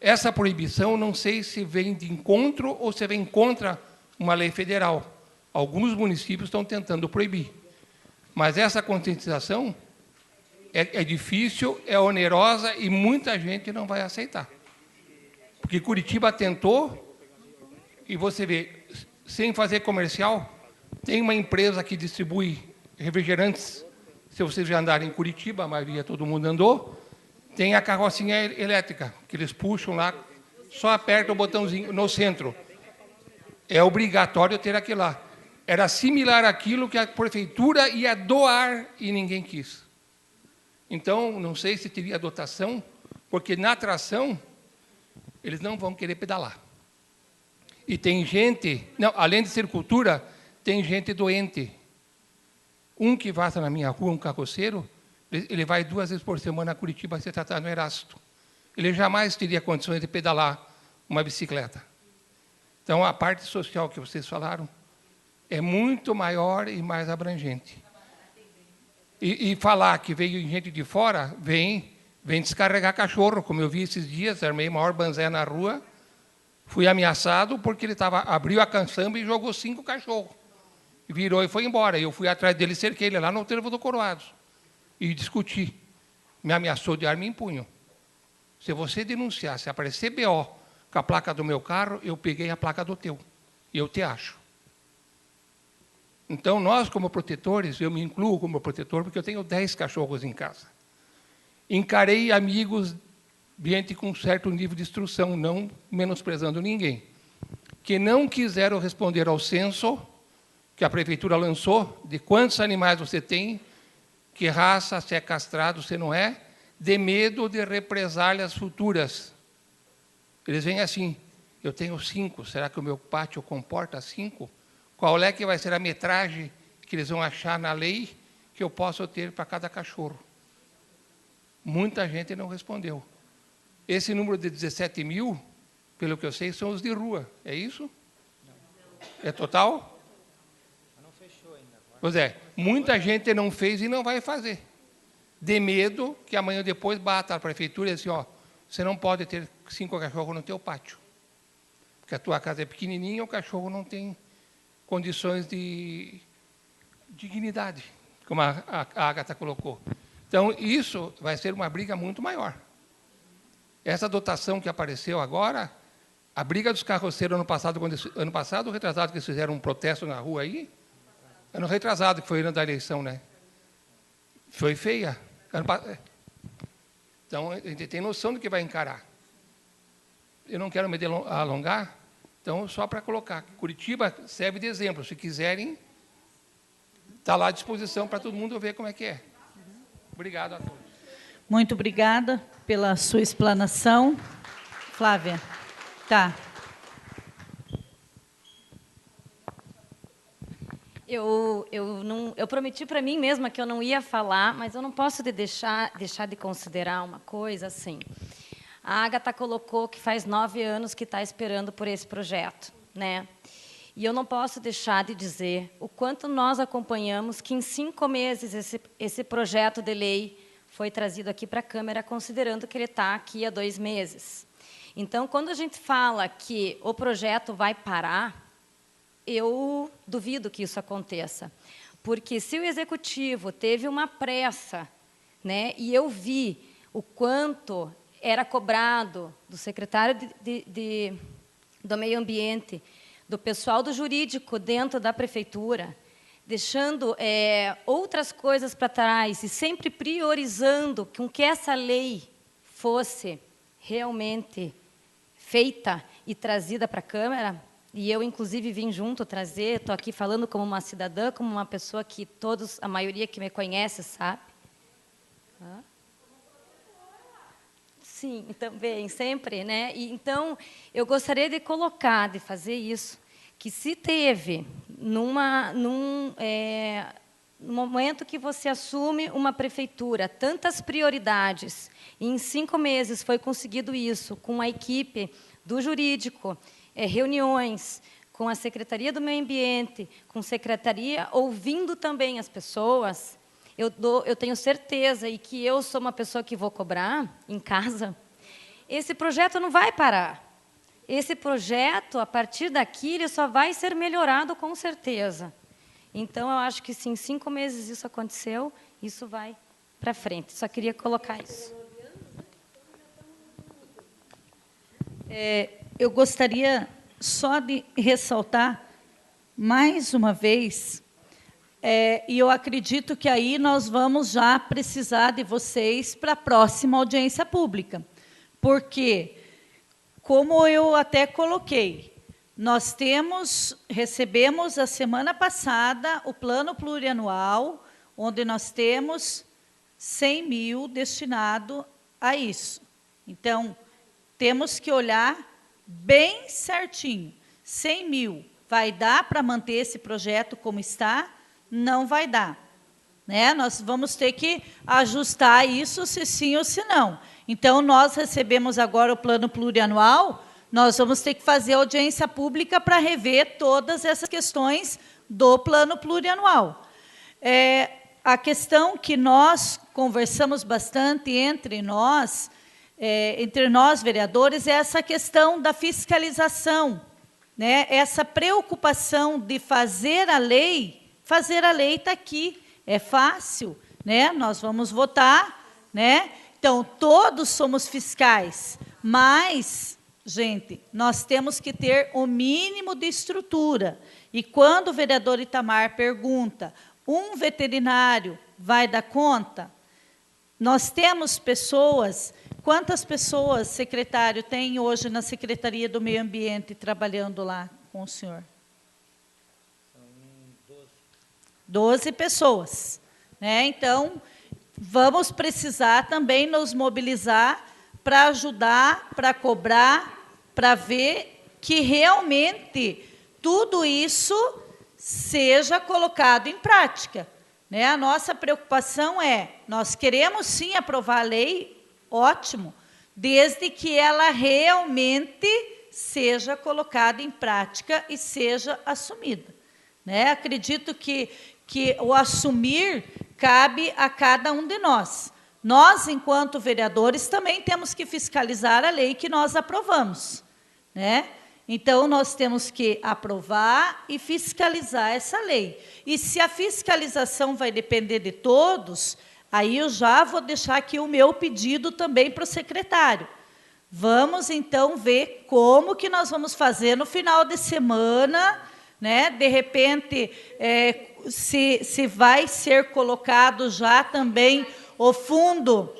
Essa proibição, não sei se vem de encontro ou se vem contra uma lei federal. Alguns municípios estão tentando proibir. Mas essa conscientização é difícil, é onerosa e muita gente não vai aceitar. Porque Curitiba tentou, e você vê, sem fazer comercial, tem uma empresa que distribui refrigerantes. Se vocês já andarem em Curitiba, a maioria, todo mundo andou, tem a carrocinha elétrica, que eles puxam lá, só aperta o botãozinho no centro. É obrigatório ter aquilo lá. Era similar àquilo que a prefeitura ia doar e ninguém quis. Então, não sei se teria dotação, porque na atração, eles não vão querer pedalar. E tem gente, não, além de ser cultura, tem gente doente. Um que passa na minha rua, um carroceiro, ele vai 2 vezes por semana a Curitiba ser tratado no Erasto. Ele jamais teria condições de pedalar uma bicicleta. Então, a parte social que vocês falaram é muito maior e mais abrangente. E falar que veio gente de fora, vem descarregar cachorro, como eu vi esses dias, armei maior banzé na rua, fui ameaçado porque ele abriu a caçamba e jogou 5 cachorros. Virou e foi embora. Eu fui atrás dele, cerquei ele lá no Trevo do Coroados. E discuti. Me ameaçou de arma em punho. Se você denunciar, se aparecer BO com a placa do meu carro, eu peguei a placa do teu. E eu te acho. Então, nós, como protetores, eu me incluo como protetor, porque eu tenho 10 cachorros em casa. Encarei amigos, gente com certo nível de instrução, não menosprezando ninguém, que não quiseram responder ao censo que a prefeitura lançou, de quantos animais você tem, que raça, se é castrado, se não é, de medo de represálias futuras. Eles vêm assim: eu tenho 5, será que o meu pátio comporta 5? Qual é que vai ser a metragem que eles vão achar na lei que eu posso ter para cada cachorro? Muita gente não respondeu. Esse número de 17 mil, pelo que eu sei, são os de rua. É isso? É total? Não fechou ainda. Pois é, muita gente não fez e não vai fazer. De medo que amanhã depois bata a prefeitura e diz assim: ó, você não pode ter 5 cachorros no teu pátio. Porque a tua casa é pequenininha, o cachorro não tem condições de dignidade, como a Agatha colocou. Então, isso vai ser uma briga muito maior. Essa dotação que apareceu agora, a briga dos carroceiros ano passado, retrasado, que eles fizeram um protesto na rua aí, ano retrasado, que foi ano da eleição, né? Foi feia. Então, a gente tem noção do que vai encarar. Eu não quero me alongar, então, só para colocar, Curitiba serve de exemplo. Se quiserem, está lá à disposição para todo mundo ver como é que é. Obrigado a todos. Muito obrigada pela sua explanação. Flávia. Tá. Eu prometi para mim mesma que eu não ia falar, mas eu não posso deixar de considerar uma coisa assim. A Agatha colocou que faz 9 anos que está esperando por esse projeto, né? E eu não posso deixar de dizer o quanto nós acompanhamos que em 5 meses esse projeto de lei foi trazido aqui para a Câmara, considerando que ele está aqui há 2 meses. Então, quando a gente fala que o projeto vai parar, eu duvido que isso aconteça. Porque se o Executivo teve uma pressa, né, e eu vi o quanto era cobrado do secretário do Meio Ambiente, do pessoal do jurídico dentro da prefeitura, deixando outras coisas para trás e sempre priorizando com que essa lei fosse realmente feita e trazida para a Câmara, e eu, inclusive, vim junto trazer, estou aqui falando como uma cidadã, como uma pessoa que todos, a maioria que me conhece, sabe? Hã? Sim, também, sempre, né? E, então, eu gostaria de colocar, de fazer isso, que se teve, num momento que você assume uma prefeitura, tantas prioridades, e em 5 meses foi conseguido isso, com a equipe do jurídico, reuniões com a Secretaria do Meio Ambiente, com a Secretaria, ouvindo também as pessoas, eu tenho certeza, e que eu sou uma pessoa que vou cobrar em casa, esse projeto não vai parar. Esse projeto, a partir daqui, ele só vai ser melhorado com certeza. Então, eu acho que, se em 5 meses isso aconteceu, isso vai para frente. Só queria colocar isso. Eu gostaria só de ressaltar, mais uma vez, e eu acredito que aí nós vamos já precisar de vocês para a próxima audiência pública, porque, como eu até coloquei, nós recebemos a semana passada o plano plurianual, onde nós temos 100 mil destinado a isso. Então, temos que olhar bem certinho. 100 mil vai dar para manter esse projeto como está? Não vai dar. Né? Nós vamos ter que ajustar isso, se sim ou se não. Então, nós recebemos agora o plano plurianual, nós vamos ter que fazer audiência pública para rever todas essas questões do plano plurianual. A questão que nós conversamos bastante entre nós vereadores, é essa questão da fiscalização, né? Essa preocupação de fazer a lei está aqui, é fácil, né? Nós vamos votar, né? Então, todos somos fiscais, mas, gente, nós temos que ter o mínimo de estrutura. E quando o vereador Itamar pergunta, um veterinário vai dar conta? Nós temos pessoas, quantas pessoas, secretário, tem hoje na Secretaria do Meio Ambiente trabalhando lá com o senhor? São 12 pessoas. Né? Então, vamos precisar também nos mobilizar para ajudar, para cobrar, para ver que realmente tudo isso seja colocado em prática. Né? A nossa preocupação nós queremos sim aprovar a lei, ótimo, desde que ela realmente seja colocada em prática e seja assumida. Né? Acredito que o assumir cabe a cada um de nós. Nós, enquanto vereadores, também temos que fiscalizar a lei que nós aprovamos. Né? Então, nós temos que aprovar e fiscalizar essa lei. E se a fiscalização vai depender de todos, aí eu já vou deixar aqui o meu pedido também para o secretário. Vamos, então, ver como que nós vamos fazer no final de semana, né? De repente, se vai ser colocado já também o fundo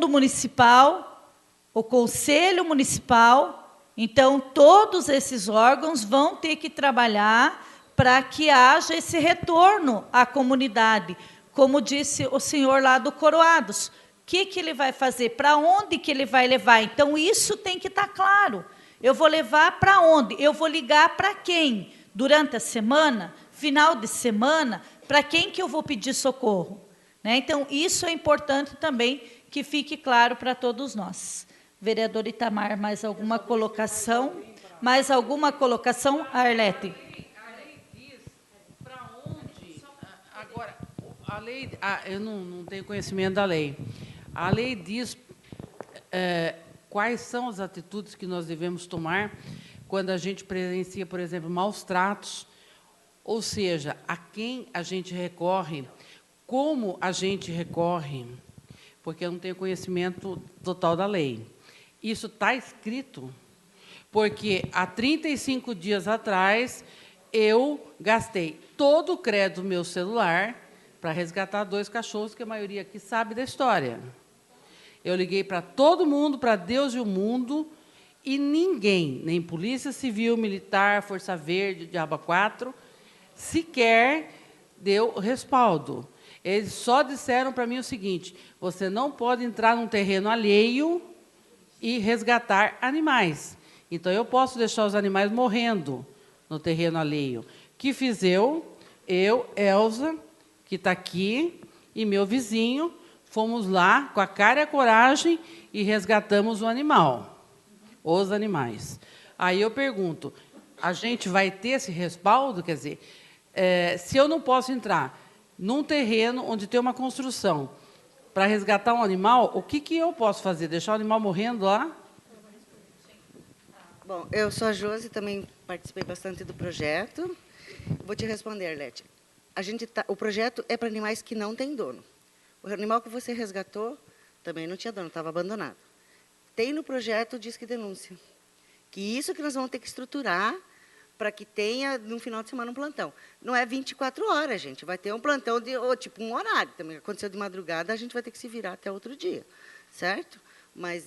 municipal, o conselho municipal. Então, todos esses órgãos vão ter que trabalhar para que haja esse retorno à comunidade. Como disse o senhor lá do Coroados, o que ele vai fazer? Para onde que ele vai levar? Então, isso tem que estar claro. Eu vou levar para onde? Eu vou ligar para quem? Durante a semana? Final de semana? Para quem que eu vou pedir socorro? Né? Então, isso é importante também que fique claro para todos nós. Vereador Itamar, mais alguma colocação? Mais alguma colocação, Arlete? A lei diz para onde... Agora, a lei... eu não tenho conhecimento da lei. A lei diz quais são as atitudes que nós devemos tomar quando a gente presencia, por exemplo, maus tratos, ou seja, a quem a gente recorre, como a gente recorre, porque eu não tenho conhecimento total da lei. Isso está escrito, porque há 35 dias atrás eu gastei todo o crédito do meu celular para resgatar 2 cachorros, que a maioria aqui sabe da história. Eu liguei para todo mundo, para Deus e o mundo, e ninguém, nem Polícia Civil, Militar, Força Verde, Diaba 4, sequer deu respaldo. Eles só disseram para mim o seguinte: você não pode entrar num terreno alheio e resgatar animais. Então, eu posso deixar os animais morrendo no terreno alheio. Que fiz eu, Elza, que está aqui, e meu vizinho, fomos lá com a cara e a coragem e resgatamos o animal, os animais. Aí eu pergunto, a gente vai ter esse respaldo? Quer dizer, se eu não posso entrar num terreno onde tem uma construção para resgatar um animal, o que eu posso fazer? Deixar o animal morrendo lá? Bom, eu sou a Josi, também participei bastante do projeto. Vou te responder, Arlete. O projeto é para animais que não têm dono. O animal que você resgatou também não tinha dono, estava abandonado. Tem no projeto Disque Denúncia, que isso que nós vamos ter que estruturar para que tenha, no final de semana, um plantão. Não é 24 horas, gente. Vai ter um plantão, tipo um horário. Também aconteceu de madrugada, a gente vai ter que se virar até outro dia, certo? Mas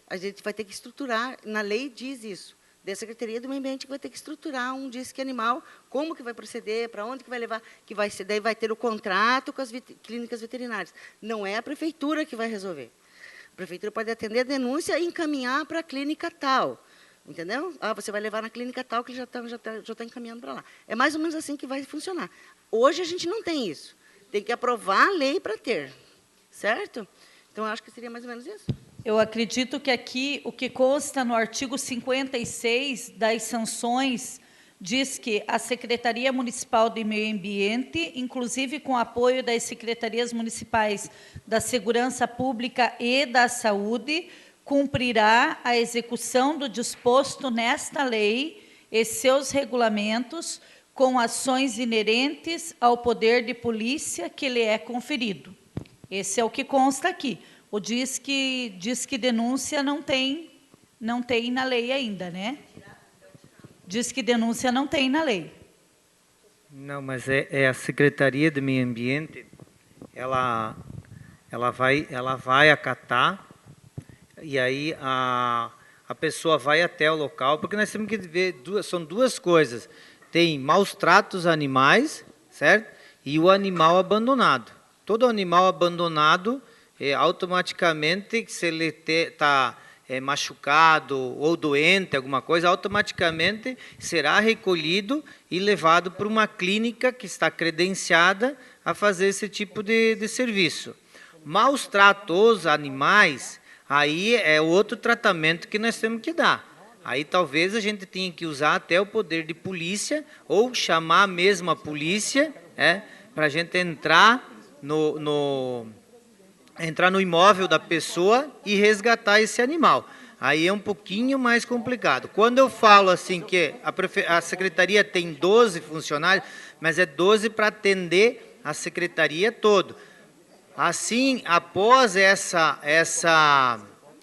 a gente vai ter que estruturar, na lei diz isso, da Secretaria do Meio Ambiente, que vai ter que estruturar um disque animal, como que vai proceder, para onde que vai levar, que vai ser, daí vai ter o contrato com as clínicas veterinárias. Não é a prefeitura que vai resolver. A prefeitura pode atender a denúncia e encaminhar para a clínica tal, entendeu? Você vai levar na clínica tal, que ele já está encaminhando para lá. É mais ou menos assim que vai funcionar. Hoje a gente não tem isso. Tem que aprovar a lei para ter, certo? Então, eu acho que seria mais ou menos isso. Eu acredito que aqui o que consta no artigo 56 das sanções diz que a Secretaria Municipal de Meio Ambiente, inclusive com apoio das secretarias municipais da Segurança Pública e da Saúde, cumprirá a execução do disposto nesta lei e seus regulamentos com ações inerentes ao poder de polícia que lhe é conferido. Esse é o que consta aqui. O Disque Denúncia não tem na lei ainda, né? Disque Denúncia não tem na lei. Não, mas é a Secretaria de Meio Ambiente, ela vai acatar, e aí a pessoa vai até o local, porque nós temos que ver, são duas coisas. Tem maus tratos animais, certo? E o animal abandonado. Todo animal abandonado, automaticamente, se ele está machucado ou doente, alguma coisa, automaticamente será recolhido e levado para uma clínica que está credenciada a fazer esse tipo de serviço. Maus tratos animais, aí é outro tratamento que nós temos que dar. Aí talvez a gente tenha que usar até o poder de polícia ou chamar mesmo a polícia, para a gente entrar entrar no imóvel da pessoa e resgatar esse animal. Aí é um pouquinho mais complicado. Quando eu falo assim que a secretaria tem 12 funcionários, mas é 12 para atender a secretaria toda. Assim, após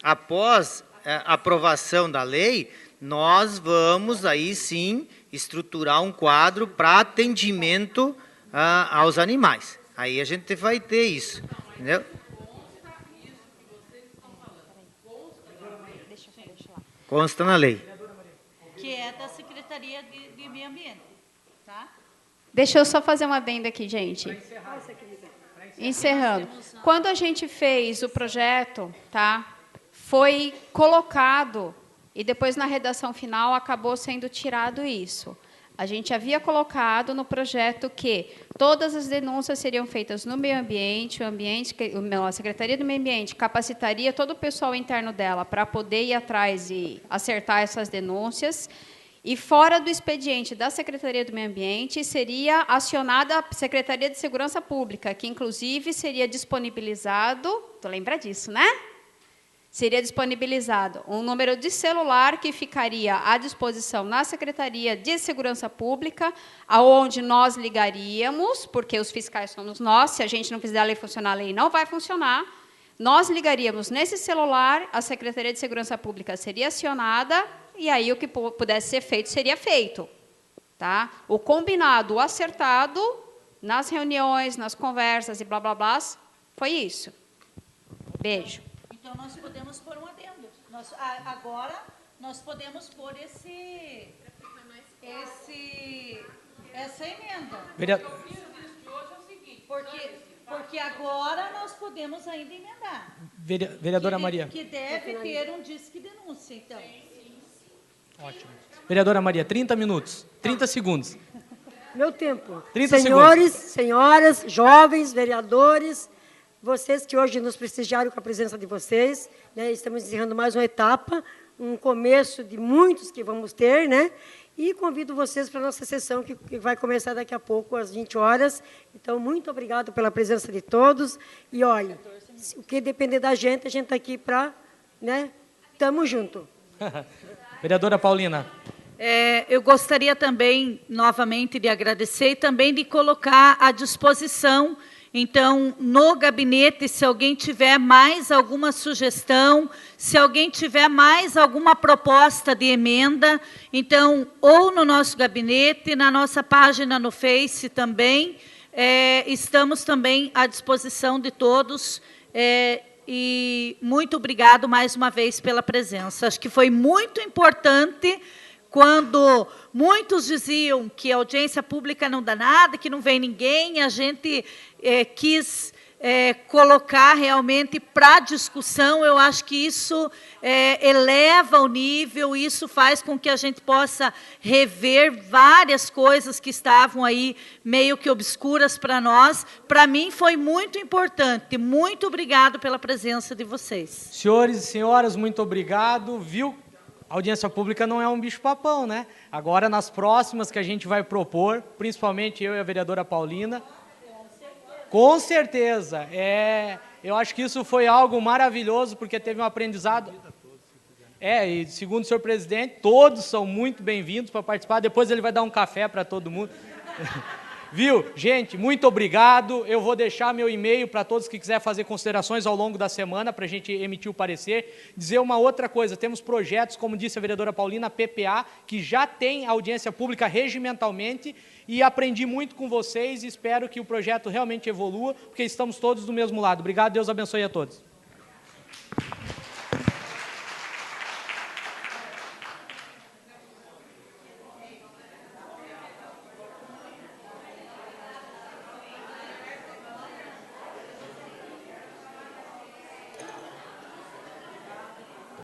após a aprovação da lei, nós vamos aí sim estruturar um quadro para atendimento aos animais. Aí a gente vai ter isso, entendeu? Consta na lei. Que é da Secretaria de Meio Ambiente, tá? Deixa eu só fazer uma adenda aqui, gente. Encerrando. Quando a gente fez o projeto, tá, foi colocado, e depois na redação final acabou sendo tirado isso. A gente havia colocado no projeto que todas as denúncias seriam feitas no meio ambiente, a Secretaria do Meio Ambiente capacitaria todo o pessoal interno dela para poder ir atrás e acertar essas denúncias, e fora do expediente da Secretaria do Meio Ambiente seria acionada a Secretaria de Segurança Pública, que inclusive seria disponibilizado, tu lembra disso, né? Seria disponibilizado um número de celular que ficaria à disposição na Secretaria de Segurança Pública, aonde nós ligaríamos, porque os fiscais somos nós, se a gente não fizer a lei funcionar, a lei não vai funcionar. Nós ligaríamos nesse celular, a Secretaria de Segurança Pública seria acionada, e aí o que pudesse ser feito, seria feito. Tá? O combinado, o acertado, nas reuniões, nas conversas e blá, blá, blá, foi isso. Beijo. Então, nós podemos pôr um adendo. Agora, nós podemos pôr essa emenda. Porque agora nós podemos ainda emendar. Vereadora Maria. Que deve ter um disque denúncia, então. Ótimo. Vereadora Maria, 30 minutos, 30 segundos. Meu tempo. 30 Senhores, segundos. senhoras, jovens, vereadores, vocês que hoje nos prestigiaram com a presença de vocês, né, estamos encerrando mais uma etapa, um começo de muitos que vamos ter, né? E convido vocês para a nossa sessão, que vai começar daqui a pouco, às 20 horas. Então, muito obrigado pela presença de todos. E, olha, o que depender da gente, a gente está aqui para... né? Tamo junto. Vereadora Paulina. Eu gostaria também, novamente, de agradecer e também de colocar à disposição, então, no gabinete, se alguém tiver mais alguma sugestão, se alguém tiver mais alguma proposta de emenda, então, ou no nosso gabinete, na nossa página no Face também, estamos também à disposição de todos, e muito obrigado mais uma vez pela presença. Acho que foi muito importante quando muitos diziam que a audiência pública não dá nada, que não vem ninguém, a gente quis colocar realmente para discussão. Eu acho que isso eleva o nível, isso faz com que a gente possa rever várias coisas que estavam aí meio que obscuras para nós. Para mim foi muito importante. Muito obrigado pela presença de vocês. Senhores e senhoras, muito obrigado. Viu? A audiência pública não é um bicho-papão, né? Agora, nas próximas que a gente vai propor, principalmente eu e a vereadora Paulina, com certeza. Eu acho que isso foi algo maravilhoso, porque teve um aprendizado. E segundo o senhor presidente, todos são muito bem-vindos para participar. Depois ele vai dar um café para todo mundo. Viu? Gente, muito obrigado. Eu vou deixar meu e-mail para todos que quiserem fazer considerações ao longo da semana, para a gente emitir o parecer. Dizer uma outra coisa, temos projetos, como disse a vereadora Paulina, PPA, que já tem audiência pública regimentalmente, e aprendi muito com vocês e espero que o projeto realmente evolua, porque estamos todos do mesmo lado. Obrigado, Deus abençoe a todos.